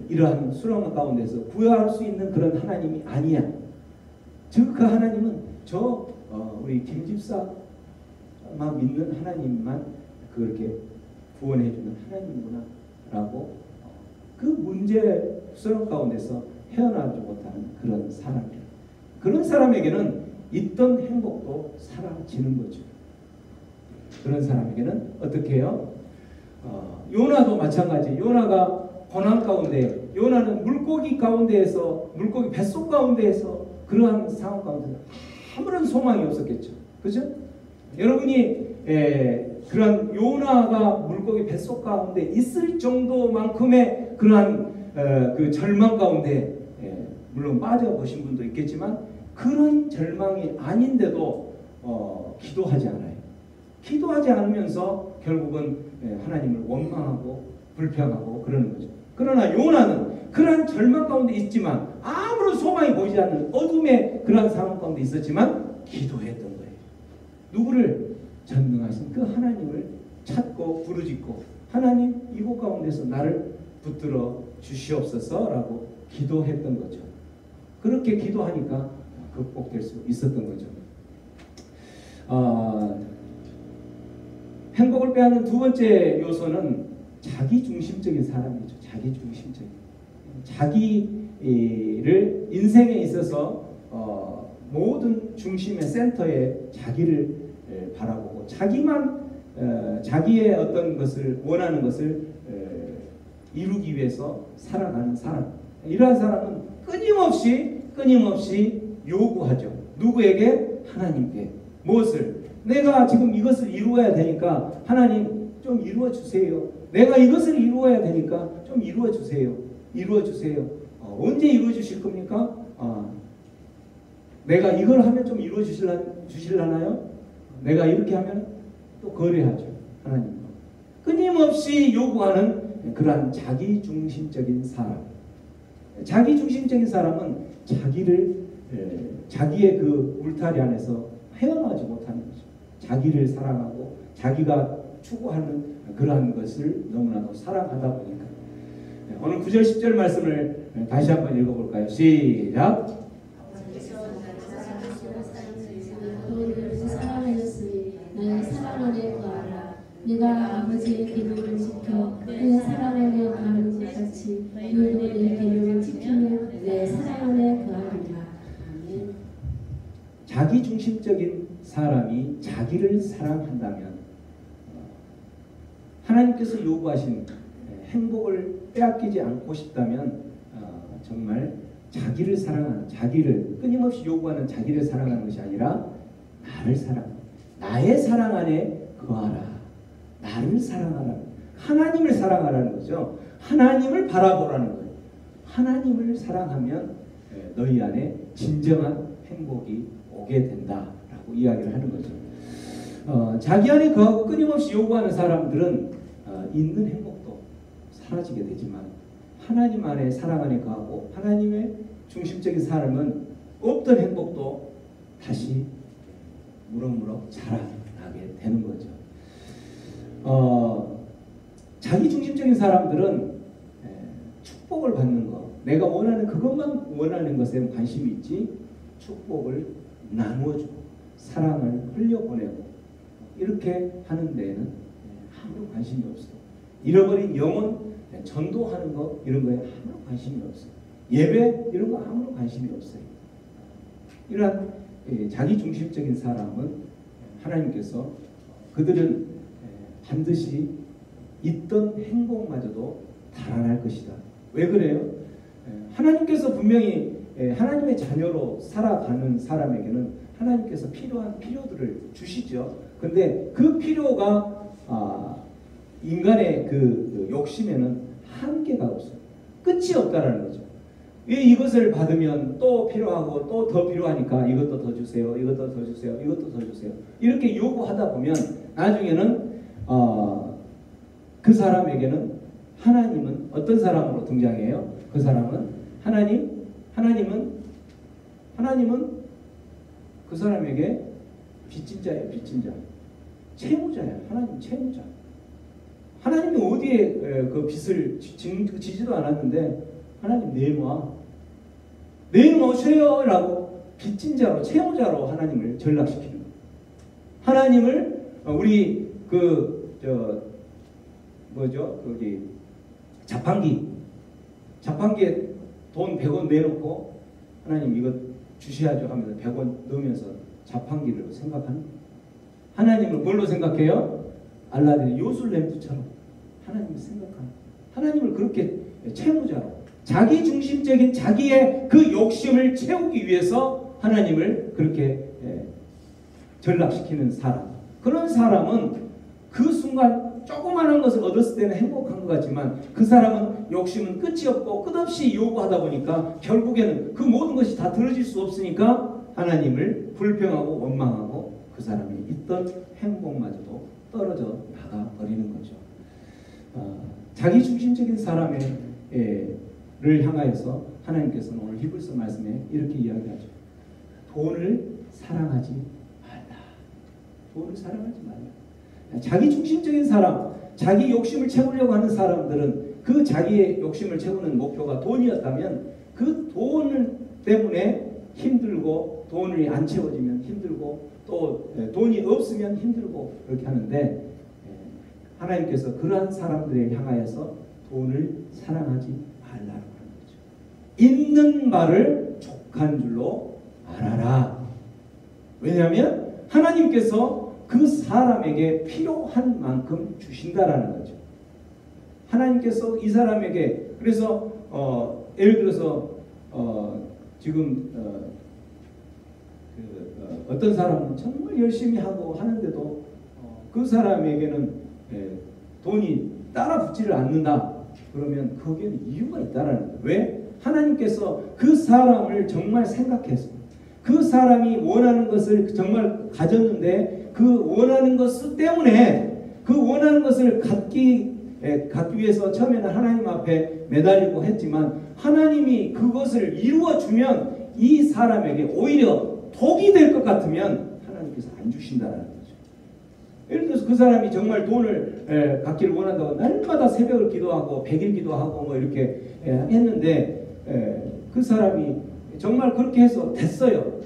이러한 수렁 가운데서 구할 수 있는 그런 하나님이 아니야. 즉 그 하나님은 우리 김 집사만 믿는 하나님만 그렇게 구원해주는 하나님이구나 라고 그 문제 수렁 가운데서 헤어나지 못하는 그런 사람이에요. 그런 사람에게는 있던 행복도 사라지는 거죠. 그런 사람에게는 어떻게 해요? 요나도 마찬가지. 요나가 고난 가운데, 요나는 물고기 가운데에서, 물고기 뱃속 가운데에서 그러한 상황 가운데 아무런 소망이 없었겠죠. 그죠? 여러분이 그러한 요나가 물고기 뱃속 가운데 있을 정도만큼의 그러한 그 절망 가운데 물론 빠져보신 분도 있겠지만 그런 절망이 아닌데도 기도하지 않아요. 기도하지 않으면서 결국은 하나님을 원망하고 불평하고 그러는 거죠. 그러나 요나는 그러한 절망 가운데 있지만 아무런 소망이 보이지 않는 어둠의 그러한 상황 가운데 있었지만 기도했던 거예요. 누구를? 전능하신 그 하나님을 찾고 부르짖고 하나님 이곳 가운데서 나를 붙들어 주시옵소서 라고 기도했던 거죠. 그렇게 기도하니까 극복될 수 있었던 거죠. 행복을 빼앗는 두 번째 요소는 자기중심적인 사람이죠. 자기중심적인. 자기를 인생에 있어서 모든 중심의 센터에 자기를 바라보고 자기의 어떤 것을 원하는 것을 이루기 위해서 살아가는 사람. 이러한 사람은 끊임없이 요구하죠. 누구에게? 하나님께. 무엇을? 내가 지금 이것을 이루어야 되니까 하나님 좀 이루어 주세요. 내가 이것을 이루어야 되니까 좀 이루어 주세요. 이루어 주세요. 언제 이루어 주실 겁니까? 내가 이걸 하면 좀 이루어 주실라나요? 내가 이렇게 하면 또 거래하죠. 하나님과. 끊임없이 요구하는 그러한 자기중심적인 사람. 자기중심적인 사람은 자기의 그 울타리 안에서 헤어나지 못하는 거죠. 자기를 사랑하고 자기가 추구하는 그러한 것을 너무나도 사랑하다 보니까. 오늘 9절 10절 말씀을 다시 한번 읽어볼까요? 시작. 사랑하였으니 나의 사랑 안에 거하라. 네가 아버지의 계명을 지켜 그의 사랑 안에 거하는 것 같이 너희도 내 계명을 지키며 내 사랑 안에 거하리라. 아멘. 자기중심적인 사람이 자기를 사랑한다면 하나님께서 요구하신 행복을 빼앗기지 않고 싶다면 정말 자기를 사랑하는, 자기를 끊임없이 요구하는 자기를 사랑하는 것이 아니라 나를 사랑하라. 나의 사랑 안에 거하라. 나를 사랑하라. 하나님을 사랑하라는 거죠. 하나님을 바라보라는 거예요. 하나님을 사랑하면 너희 안에 진정한 행복이 오게 된다라고 이야기를 하는 거죠. 자기 안에 거하고 끊임없이 요구하는 사람들은 있는 행복도 사라지게 되지만 하나님 안에 사랑 안에 거하고 하나님의 중심적인 삶은 없던 행복도 다시 무럭무럭 자라나게 되는 거죠. 자기 중심적인 사람들은 축복을 받는 것, 내가 원하는 그것만 원하는 것에 관심이 있지 축복을 나누어주고 사랑을 흘려보내고 이렇게 하는 데에는 아무런 관심이 없어요. 잃어버린 영혼 전도하는 거 이런 거에 아무런 관심이 없어요. 예배 이런 거 아무런 관심이 없어요. 이러한 자기중심적인 사람은 하나님께서 그들은 반드시 있던 행복마저도 달아날 것이다. 왜 그래요? 하나님께서 분명히 하나님의 자녀로 살아가는 사람에게는 하나님께서 필요한 필요들을 주시죠. 근데 그 필요가 인간의 그 욕심에는 한계가 없어요. 끝이 없다라는 거죠. 이것을 받으면 또 필요하고 또 더 필요하니까 이것도 더 주세요. 이것도 더 주세요. 이것도 더 주세요. 이렇게 요구하다 보면 나중에는 그 사람에게는 하나님은 어떤 사람으로 등장해요? 그 사람은 하나님은 그 사람에게 빚진 자예요. 빚진 자. 채무자예요. 하나님 채무자. 하나님이 어디에 그 빚을 지지도 않았는데 하나님 내놓으세요 라고 빚진 자로 채무자로 하나님을 전락시키는 거예요. 하나님을 우리 자판기에 돈 100원 내놓고 하나님 이거 주셔야죠 하면서 100원 넣으면서 자판기를 생각하는 하나님을 뭘로 생각해요? 알라딘의 요술램프처럼 하나님을 생각하는 하나님을 그렇게 채무자로 자기 중심적인 자기의 그 욕심을 채우기 위해서 하나님을 그렇게 전락시키는 사람. 그런 사람은 그 순간 조그마한 것을 얻었을 때는 행복한 것 같지만 그 사람은 욕심은 끝이 없고 끝없이 요구하다 보니까 결국에는 그 모든 것이 다 들어질 수 없으니까 하나님을 불평하고 원망하고 그 사람이 있던 행복마저도 떨어져 나가버리는 거죠. 자기 중심적인 사람을 향하여서 하나님께서는 오늘 히브리서 말씀에 이렇게 이야기하죠. 돈을 사랑하지 말라. 돈을 사랑하지 말라. 자기 중심적인 사람, 자기 욕심을 채우려고 하는 사람들은 그 자기의 욕심을 채우는 목표가 돈이었다면 그 돈 때문에 힘들고 돈이 안 채워지면 힘들고 또 돈이 없으면 힘들고 그렇게 하는데 하나님께서 그러한 사람들을 향하여서 돈을 사랑하지 말라고 하는 거죠. 있는 말을 족한 줄로 알아라. 왜냐하면 하나님께서 그 사람에게 필요한 만큼 주신다라는 거죠. 하나님께서 이 사람에게 그래서 예를 들어서 지금 어떤 사람은 정말 열심히 하고 하는데도 그 사람에게는 돈이 따라붙지를 않는다. 그러면 거기에는 이유가 있다라는 거예요. 왜? 하나님께서 그 사람을 정말 생각해서 그 사람이 원하는 것을 정말 가졌는데 그 원하는 것 때문에 그 원하는 것을 갖기 위해서 처음에는 하나님 앞에 매달리고 했지만 하나님이 그것을 이루어주면 이 사람에게 오히려 독이 될 것 같으면 하나님께서 안 주신다는 거죠. 예를 들어서 그 사람이 정말 돈을 갖기를 원한다고 날마다 새벽을 기도하고 100일 기도하고 뭐 이렇게 했는데 그 사람이 정말 그렇게 해서 됐어요.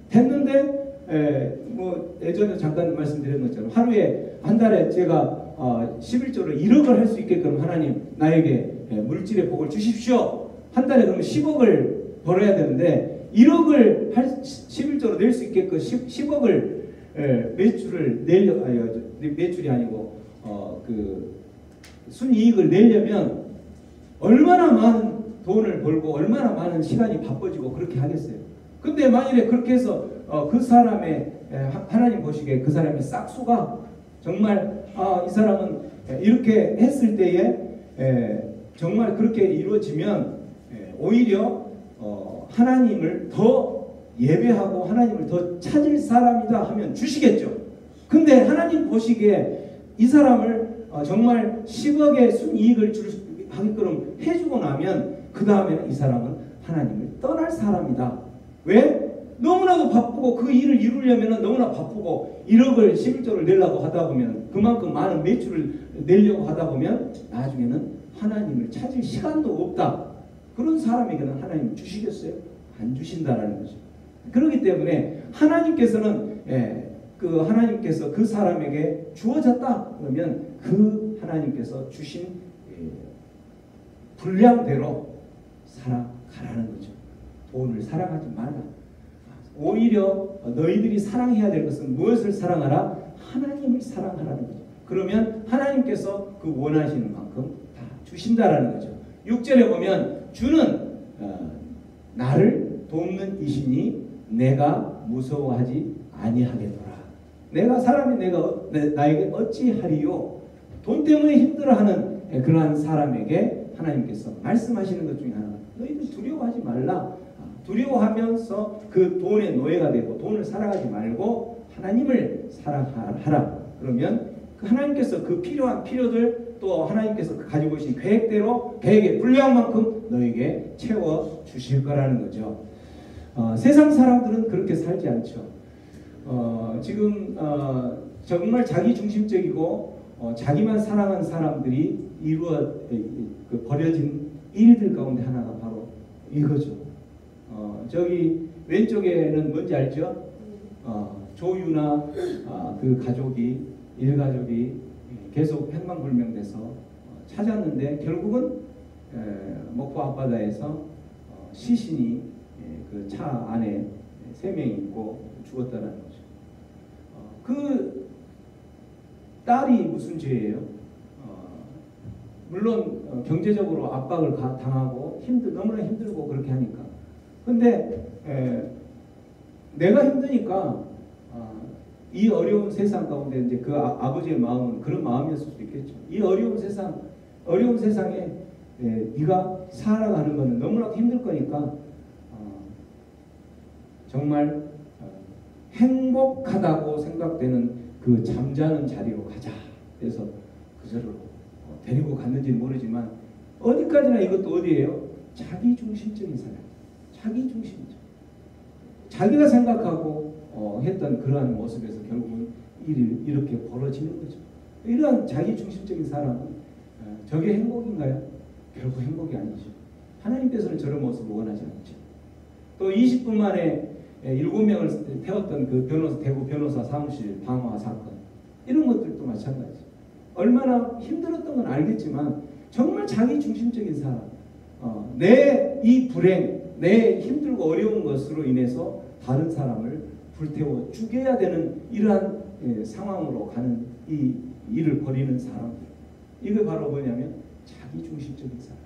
됐는데 뭐 예전에 잠깐 말씀드린 것처럼 하루에 한 달에 제가 11조를 1억을 할 수 있게끔 하나님 나에게 물질의 복을 주십시오. 한 달에 그러면 10억을 벌어야 되는데 1억을 11조로 낼 수 있게끔 10억을 매출을 매출이 아니고 그 순이익을 내려면 얼마나 많은 돈을 벌고 얼마나 많은 시간이 바빠지고 그렇게 하겠어요. 근데 만일에 그렇게 해서 그 사람의 하나님 보시기에 그 사람의 싹수가 정말 이 사람은 이렇게 했을 때에 정말 그렇게 이루어지면 오히려 하나님을 더 예배하고 하나님을 더 찾을 사람이다 하면 주시겠죠. 근데 하나님 보시기에 이 사람을 정말 10억의 순이익을 하게끔 해주고 나면 그 다음에는 이 사람은 하나님을 떠날 사람이다. 왜? 너무나도 바쁘고 그 일을 이루려면 너무나 바쁘고 1억을 11조를 내려고 하다 보면 그만큼 많은 매출을 내려고 하다 보면 나중에는 하나님을 찾을 시간도 없다. 그런 사람에게는 하나님을 주시겠어요? 안 주신다라는 거죠. 그렇기 때문에 하나님께서는 하나님께서 그 사람에게 주어졌다 그러면 그 하나님께서 주신 분량대로 살아가라는 거죠. 돈을 사랑하지 말라. 오히려 너희들이 사랑해야 될 것은 무엇을 사랑하라? 하나님을 사랑하라는 거죠. 그러면 하나님께서 그 원하시는 만큼 다 주신다라는 거죠. 6절에 보면 주는 나를 돕는 이시니 내가 무서워하지 아니하겠노라. 내가 사람이 나에게 어찌하리요? 돈 때문에 힘들어하는 그러한 사람에게 하나님께서 말씀하시는 것 중에 하나가 너희들 두려워하지 말라. 두려워하면서 그 돈의 노예가 되고 돈을 살아가지 말고 하나님을 사랑하라. 그러면 그 하나님께서 그 필요한 필요들 또 하나님께서 가지고 계신 계획대로 계획에 불리한 만큼 너에게 채워 주실 거라는 거죠. 세상 사람들은 그렇게 살지 않죠. 지금 정말 자기중심적이고 자기만 사랑하는 사람들이 벌어진 일들 가운데 하나가 바로 이거죠. 저기 왼쪽에는 뭔지 알죠? 조유나 그 가족이 일가족이 계속 행방불명돼서 찾았는데 결국은 목포 앞바다에서 시신이 그 차 안에 3명이 있고 죽었다는 거죠. 그 딸이 무슨 죄예요? 물론 경제적으로 압박을 당하고 너무나 힘들고 그렇게 하니까. 근데 내가 힘드니까 이 어려운 세상 가운데 이제 그 아버지의 마음은 그런 마음이었을 수도 있겠죠. 이 어려운 세상에 네가 살아가는 것은 너무나 힘들 거니까 정말 행복하다고 생각되는 그 잠자는 자리로 가자. 그래서 그저를 데리고 갔는지는 모르지만 어디까지나 이것도 어디예요? 자기중심적인 사람. 자기중심적. 자기가 생각하고 했던 그러한 모습에서 결국은 일이 이렇게 벌어지는 거죠. 이러한 자기중심적인 사람은 저게 행복인가요? 결국 행복이 아니죠. 하나님께서는 저런 모습을 원하지 않죠. 또 20분 만에 7명을 태웠던 그 대구 변호사 사무실 방화 사건, 이런 것들도 마찬가지죠. 얼마나 힘들었던 건 알겠지만 정말 자기중심적인 사람, 내 이 불행, 내 힘들고 어려운 것으로 인해서 다른 사람을 불태워 죽여야 되는 이러한 상황으로 가는 이 일을 벌이는 사람들, 이거 바로 뭐냐면 자기중심적인 사람.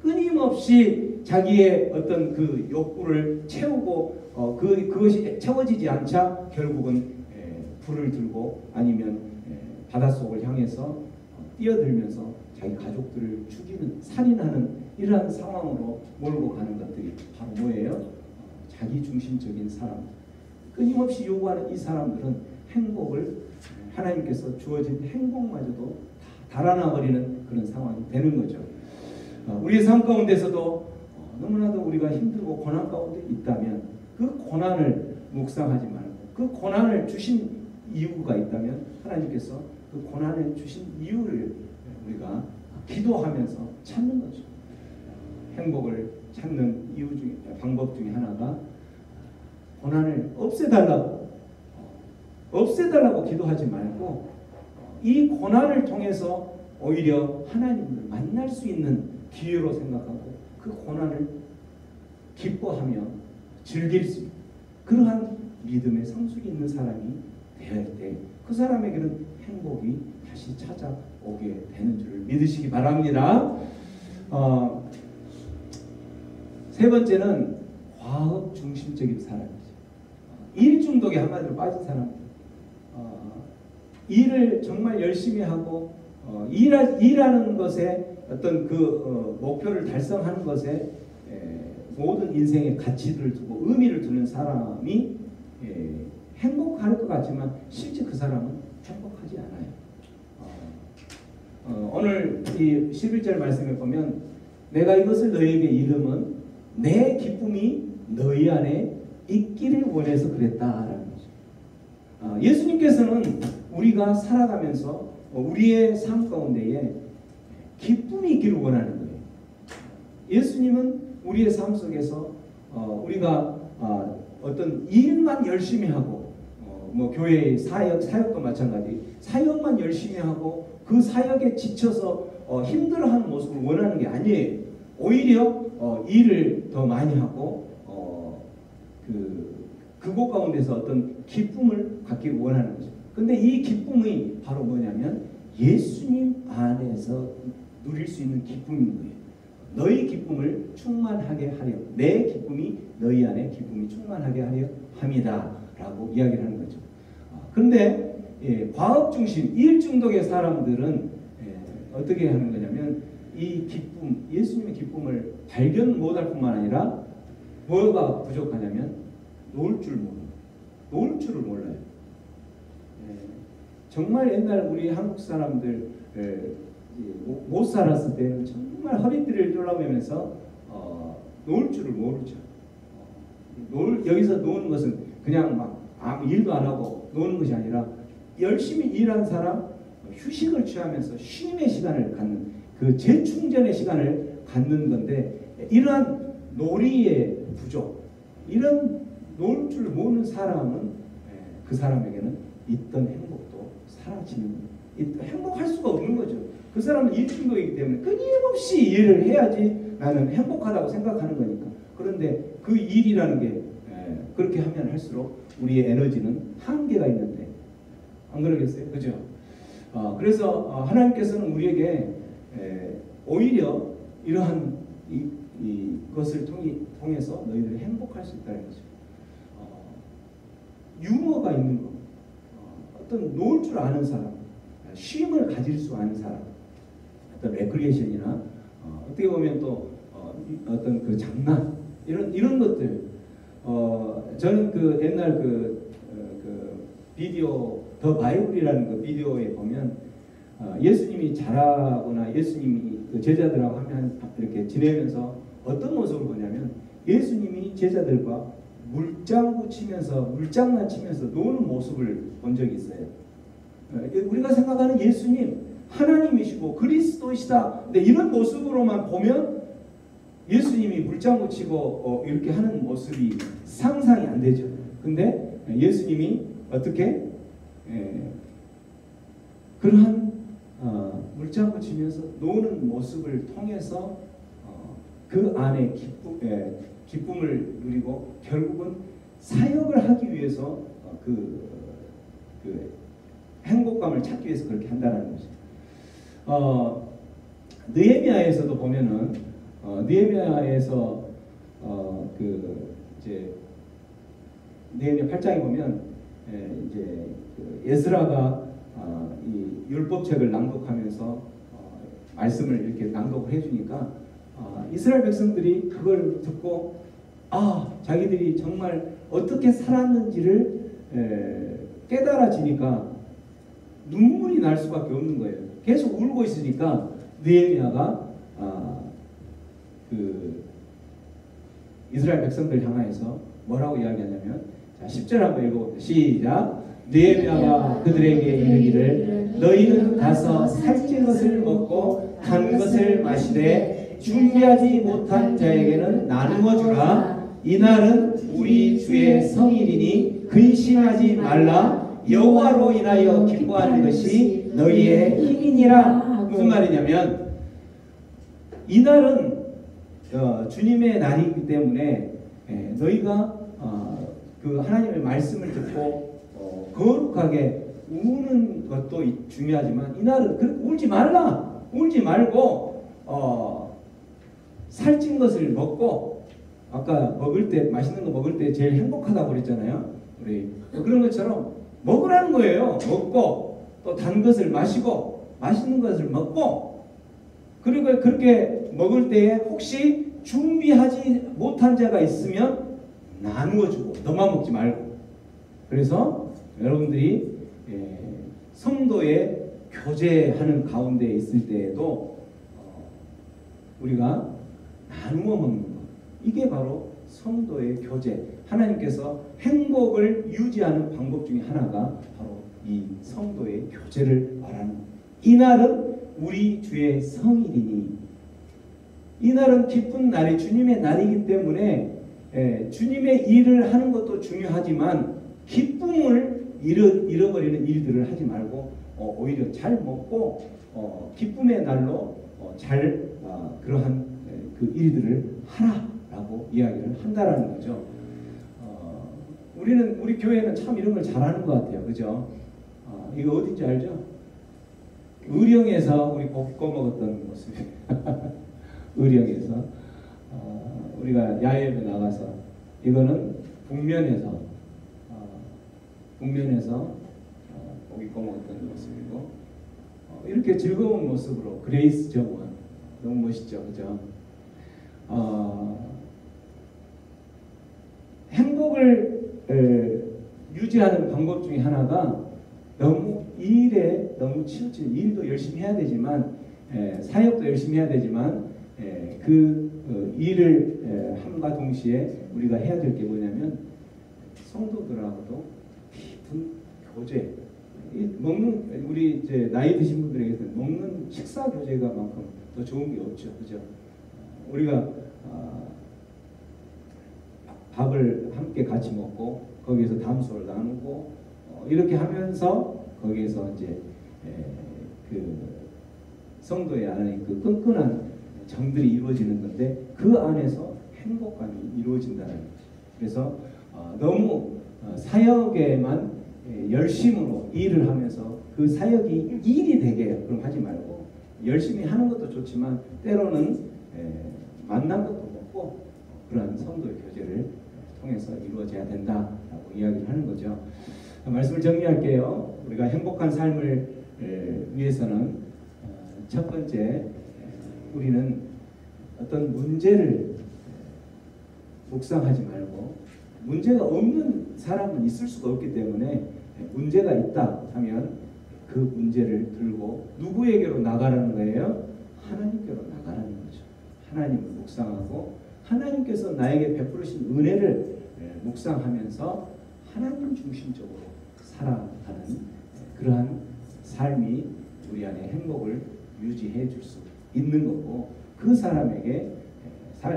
끊임없이 자기의 어떤 그 욕구를 채우고 그것이 채워지지 않자 결국은 불을 들고 아니면 바닷속을 향해서 뛰어들면서 자기 가족들을 죽이는, 살인하는 이러한 상황으로 몰고 가는 것들이 바로 뭐예요? 자기중심적인 사람. 끊임없이 요구하는 이 사람들은 행복을, 하나님께서 주어진 행복마저도 다 달아나버리는 그런 상황이 되는 거죠. 우리의 삶 가운데서도 너무나도 우리가 힘들고 고난 가운데 있다면 그 고난을 묵상하지 말고 그 고난을 주신 이유가 있다면 하나님께서 그 고난을 주신 이유를 우리가 기도하면서 찾는 거죠. 행복을 찾는 이유 중에, 방법 중에 하나가 고난을 없애달라고 기도하지 말고 이 고난을 통해서 오히려 하나님을 만날 수 있는 기회로 생각하고 그 고난을 기뻐하며 즐길 수 있는 그러한 믿음의 성숙이 있는 사람이 되어야 돼. 그 사람에게는 행복이 다시 찾아오게 되는 줄을 믿으시기 바랍니다. 세 번째는 과업 중심적인 사람이죠. 일 중독에 한마디로 빠진 사람. 일을 정말 열심히 하고 일하는 것에 어떤 그 목표를 달성하는 것에 모든 인생의 가치들을 두고 의미를 두는 사람이 행복할 것 같지만 실제 그 사람은 행복하지 않아요. 오늘 이 11절 말씀에 보면 내가 이것을 너희에게 이름은 내 기쁨이 너희 안에 있기를 원해서 그랬다라는 거죠. 예수님께서는 우리가 살아가면서 우리의 삶 가운데에 기쁨이 있기를 원하는 거예요. 예수님은 우리의 삶 속에서 우리가 어떤 일만 열심히 하고 뭐 교회의 사역도 마찬가지 사역만 열심히 하고 그 사역에 지쳐서 힘들어하는 모습을 원하는 게 아니에요. 오히려 일을 더 많이 하고 그곳 가운데서 어떤 기쁨을 갖기를 원하는 거죠. 근데 이 기쁨이 바로 뭐냐면 예수님 안에서 누릴 수 있는 기쁨인 거예요. 너희 기쁨을 충만하게 하려, 내 기쁨이 너희 안에 기쁨이 충만하게 하려 함이다 라고 이야기를 하는 거죠. 그런데 과업 중심, 일 중독의 사람들은 어떻게 하는 거냐면 이 기쁨, 예수님의 기쁨을 발견 못할 뿐만 아니라 뭐가 부족하냐면 놓을 줄 모르는, 놓을 줄을 몰라요. 정말 옛날 우리 한국 사람들 못 살았을 때는 정말 허리띠를 졸라매면서 놓을 줄을 모르죠. 여기서 노는 것은 그냥 막 아무 일도 안 하고 노는 것이 아니라 열심히 일한 사람, 휴식을 취하면서 쉼의 시간을 갖는, 그 재충전의 시간을 갖는 건데, 이러한 놀이의 부족, 이런 놀 줄 모르는 사람은 그 사람에게는 있던 행복도 사라지는, 행복할 수가 없는 거죠. 그 사람은 일중독이기 때문에 끊임없이 일을 해야지 나는 행복하다고 생각하는 거니까. 그런데 그 일이라는 게 그렇게 하면 할수록 우리의 에너지는 한계가 있는데, 안 그러겠어요? 그죠? 그래서 하나님께서는 우리에게 오히려 이러한 이것을 통해서 너희들이 행복할 수 있다는 거죠. 유머가 있는 것, 어떤 놓을 줄 아는 사람, 쉼을 가질 수 아는 사람, 어떤 레크리에이션이나 어떻게 보면 또 어떤 그 장난, 이런 것들. 저는 그 옛날 그 비디오 더 바이블이라는 그 비디오에 보면 예수님이 자라거나 예수님이 그 제자들하고 하면 이렇게 지내면서 어떤 모습을 보냐면 예수님이 제자들과 물장구 치면서 물장난 치면서 노는 모습을 본 적이 있어요. 우리가 생각하는 예수님 하나님이시고 그리스도이시다. 근데 이런 모습으로만 보면 예수님이 물장구 치고 이렇게 하는 모습이 상상이 안 되죠. 근데 예수님이 어떻게 그러한 물장구 치면서 노는 모습을 통해서 그 안에 기쁨을 누리고 결국은 사역을 하기 위해서 그 행복감을 찾기 위해서 그렇게 한다는 거죠. 느헤미야에서도 보면은 느헤미야에서 이제 느헤미야 8장에 보면 이제 에스라가 이 율법책을 낭독하면서 말씀을 이렇게 낭독을 해주니까 이스라엘 백성들이 그걸 듣고 자기들이 정말 어떻게 살았는지를 깨달아지니까 눈물이 날 수밖에 없는 거예요. 계속 울고 있으니까 느헤미야가 그 이스라엘 백성들 향하여서 뭐라고 이야기하냐면, 자 10절 한번 읽어볼게요. 시작. 느헤미야가 그들에게 이르기를 너희는 가서 살찐 것을 먹고 단 것을 마시되 준비하지 못한 자에게는 나누어 주라. 이날은 우리 주의 성일이니 근심하지 말라. 여호와로 인하여 기뻐하는 것이 너희의 힘이니라. 무슨 말이냐면 이날은 주님의 날이기 때문에 너희가 그 하나님의 말씀을 듣고 거룩하게 우는 것도 중요하지만 이날은 울지 말라. 울지 말고 살찐 것을 먹고, 아까 먹을 때 맛있는 거 먹을 때 제일 행복하다고 그랬잖아요. 우리 그런 것처럼 먹으라는 거예요. 먹고 또 단 것을 마시고 맛있는 것을 먹고, 그리고 그렇게 먹을 때에 혹시 준비하지 못한 자가 있으면 나누어 주고 너만 먹지 말고. 그래서 여러분들이 성도의 교제하는 가운데 있을 때에도 우리가 나누어 먹는 것, 이게 바로 성도의 교제, 하나님께서 행복을 유지하는 방법 중에 하나가 바로 이 성도의 교제를 말하는 것. 이날은 우리 주의 성일이니, 이날은 기쁜 날이 주님의 날이기 때문에 주님의 일을 하는 것도 중요하지만 기쁨을 잃어버리는 일들을 하지 말고 오히려 잘 먹고 기쁨의 날로 잘 그러한 그 일들을 하라라고 이야기를 한다라는 거죠. 우리 교회는 참 이런 걸 잘하는 것 같아요. 그죠? 이거 어딘지 알죠? 의령에서 우리 볶아 먹었던 모습이에요. 의령에서 우리가 야외에 나가서, 이거는 북면에서 고기 꺼먹었던 모습이고, 이렇게 즐거운 모습으로 그레이스 정원 너무 멋있죠, 그죠? 행복을 유지하는 방법 중에 하나가 너무 일에 너무 치우친 일도 열심히 해야 되지만 사역도 열심히 해야 되지만 그 일을 함과 동시에 우리가 해야 될 게 뭐냐면 성도들하고도 깊은 교제. 먹는 우리 이제 나이 드신 분들에게는 먹는 식사 교제가만큼 더 좋은 게 없죠, 그죠? 우리가 밥을 함께 같이 먹고 거기에서 담소를 나누고 이렇게 하면서 거기에서 이제 그 성도의 안에 그 끈끈한 정들이 이루어지는 건데 그 안에서 행복감이 이루어진다는 거죠. 그래서 너무 사역에만 열심으로 일을 하면서 그 사역이 일이 되게 그럼 하지 말고 열심히 하는 것도 좋지만 때로는 만난 것도 먹고 그러한 성도의 교제를 통해서 이루어져야 된다라고 이야기를 하는 거죠. 말씀을 정리할게요. 우리가 행복한 삶을 위해서는 첫 번째 우리는 어떤 문제를 묵상하지 말고 문제가 없는 사람은 있을 수가 없기 때문에 문제가 있다 하면 그 문제를 들고 누구에게로 나가라는 거예요? 하나님께로 나가라는 거죠. 하나님을 묵상하고 하나님께서 나에게 베푸신 은혜를 묵상하면서 하나님 중심적으로 살아가는 그러한 삶이 우리 안에 행복을 유지해 줄 수 있는 거고 그 사람에게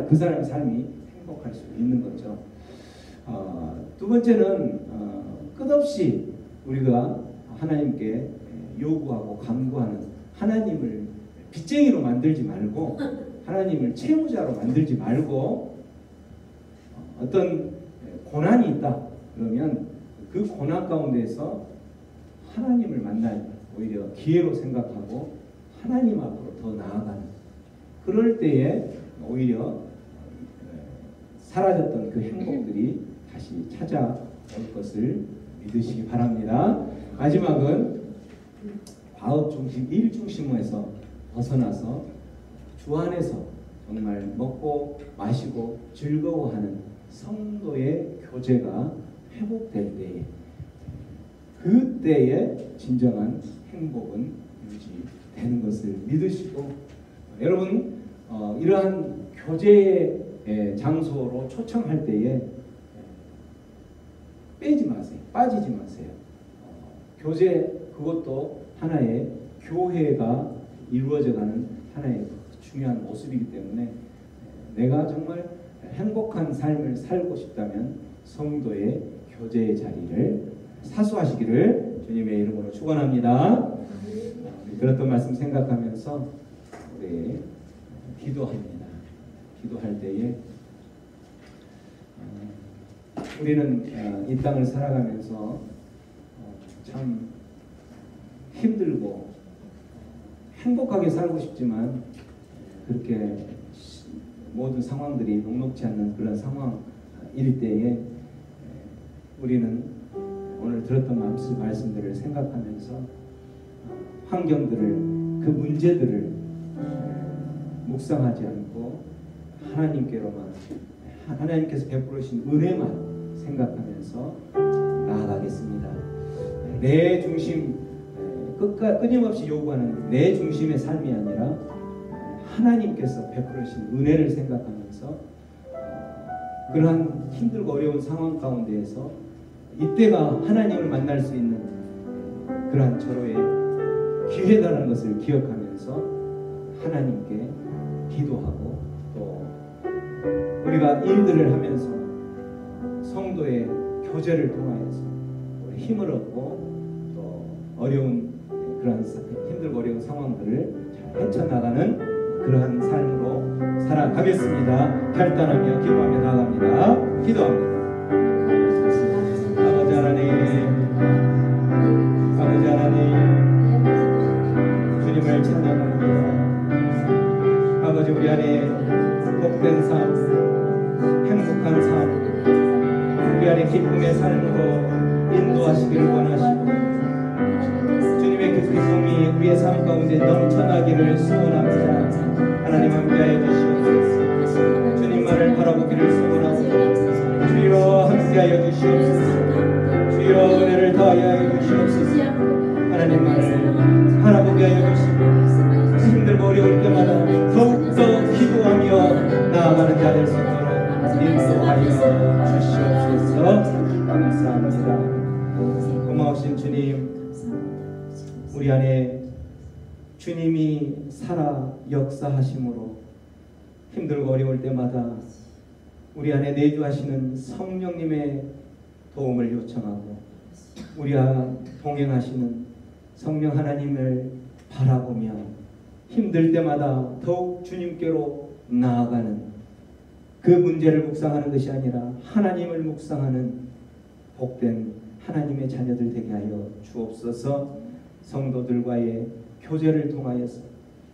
그 사람의 삶이 행복할 수 있는 거죠. 두 번째는 끝없이 우리가 하나님께 요구하고 간구하는 하나님을 빚쟁이로 만들지 말고 하나님을 채무자로 만들지 말고 어떤 고난이 있다 그러면 그 고난 가운데서 하나님을 만날 오히려 기회로 생각하고 하나님 앞으로 더 나아가는 그럴 때에 오히려 사라졌던 그 행복들이 다시 찾아올 것을 믿으시기 바랍니다. 마지막은 과업 중심, 일 중심에서 벗어나서 주 안에서 정말 먹고 마시고 즐거워하는 성도의 교제가 회복될 때에 그때에 진정한 행복은 유지되는 것을 믿으시고 여러분 이러한 교제의 장소로 초청할 때에 빼지 마세요. 빠지지 마세요. 교제 그것도 하나의 교회가 이루어져가는 하나의 중요한 모습이기 때문에 내가 정말 행복한 삶을 살고 싶다면 성도의 교제의 자리를 사수하시기를 주님의 이름으로 축원합니다. 들었던 말씀 생각하면서 우리 기도합니다. 기도할 때에 우리는 이 땅을 살아가면서 참 힘들고 행복하게 살고 싶지만 그렇게 모든 상황들이 녹록지 않는 그런 상황일 때에 우리는 오늘 들었던 말씀들을 생각하면서 환경들을 그 문제들을 묵상하지 않고 하나님께로만 하나님께서 베풀으신 은혜만 생각하면서 나아가겠습니다. 내 중심 끊임없이 요구하는 내 중심의 삶이 아니라 하나님께서 베풀으신 은혜를 생각하면서 그러한 힘들고 어려운 상황 가운데에서 이때가 하나님을 만날 수 있는 그러한 절호의 기회다라는 것을 기억하면서 하나님께 기도하고 또 우리가 일들을 하면서 성도의 교제를 통하여서 힘을 얻고 또 어려운 그러한 힘들고 어려운 상황들을 잘 헤쳐나가는 그러한 삶으로 살아가겠습니다. 결단하며 기도하며 나아갑니다. 기도합니다. 아버지 하나님 주님을 찬양합니다. 아버지 우리 안에 복된 삶 행복한 삶 우리 안에 기쁨의 삶으로 인도하시기를 원하시고 주님의 그 기쁨이 우리 우리의 삶 가운데 넘쳐나기를 소원합니다. 하나님 함께하여 주시옵소서. 주님만을 바라보기를 소원하고 주여 함께하여 주시옵소서. 주여 은혜를 더하여 주시옵소서. 하나님만을 바라보게 하여 주시고 힘들고 어려울 때마다 더욱더 기도하며 나아가는 자 될 수 있도록 인도하여 주시옵소서. 감사합니다. 고마우신 주님, 우리 안에 주님이 살아 역사하심으로 힘들고 어려울 때마다 우리 안에 내주하시는 성령님의 도움을 요청하고 우리와 동행하시는 성령 하나님을 바라보며 힘들 때마다 더욱 주님께로 나아가는 그 문제를 묵상하는 것이 아니라 하나님을 묵상하는 복된 하나님의 자녀들 되게 하여 주옵소서. 성도들과의 교제를 통하여서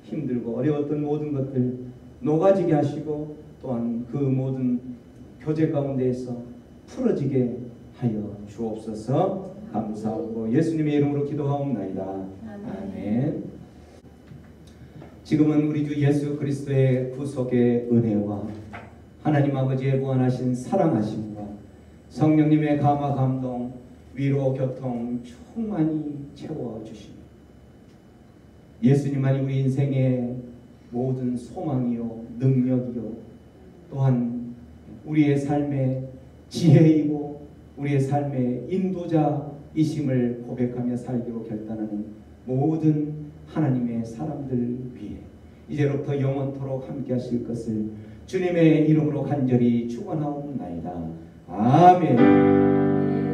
힘들고 어려웠던 모든 것들 녹아지게 하시고 또한 그 모든 교제 가운데에서 풀어지게 하여 주옵소서. 감사하고 예수님의 이름으로 기도하옵나이다. 아멘. 지금은 우리 주 예수 그리스도의 구속의 은혜와 하나님 아버지의 무한하신 사랑하심과 성령님의 감화 감동 위로 교통 충만히 채워주시며 예수님만이 우리 인생의 모든 소망이요 능력이요 또한 우리의 삶의 지혜이고 우리의 삶의 인도자이심을 고백하며 살기로 결단하는 모든 하나님의 사람들 위해 이제로부터 영원토록 함께 하실 것을 주님의 이름으로 간절히 축원하옵나이다. 아멘.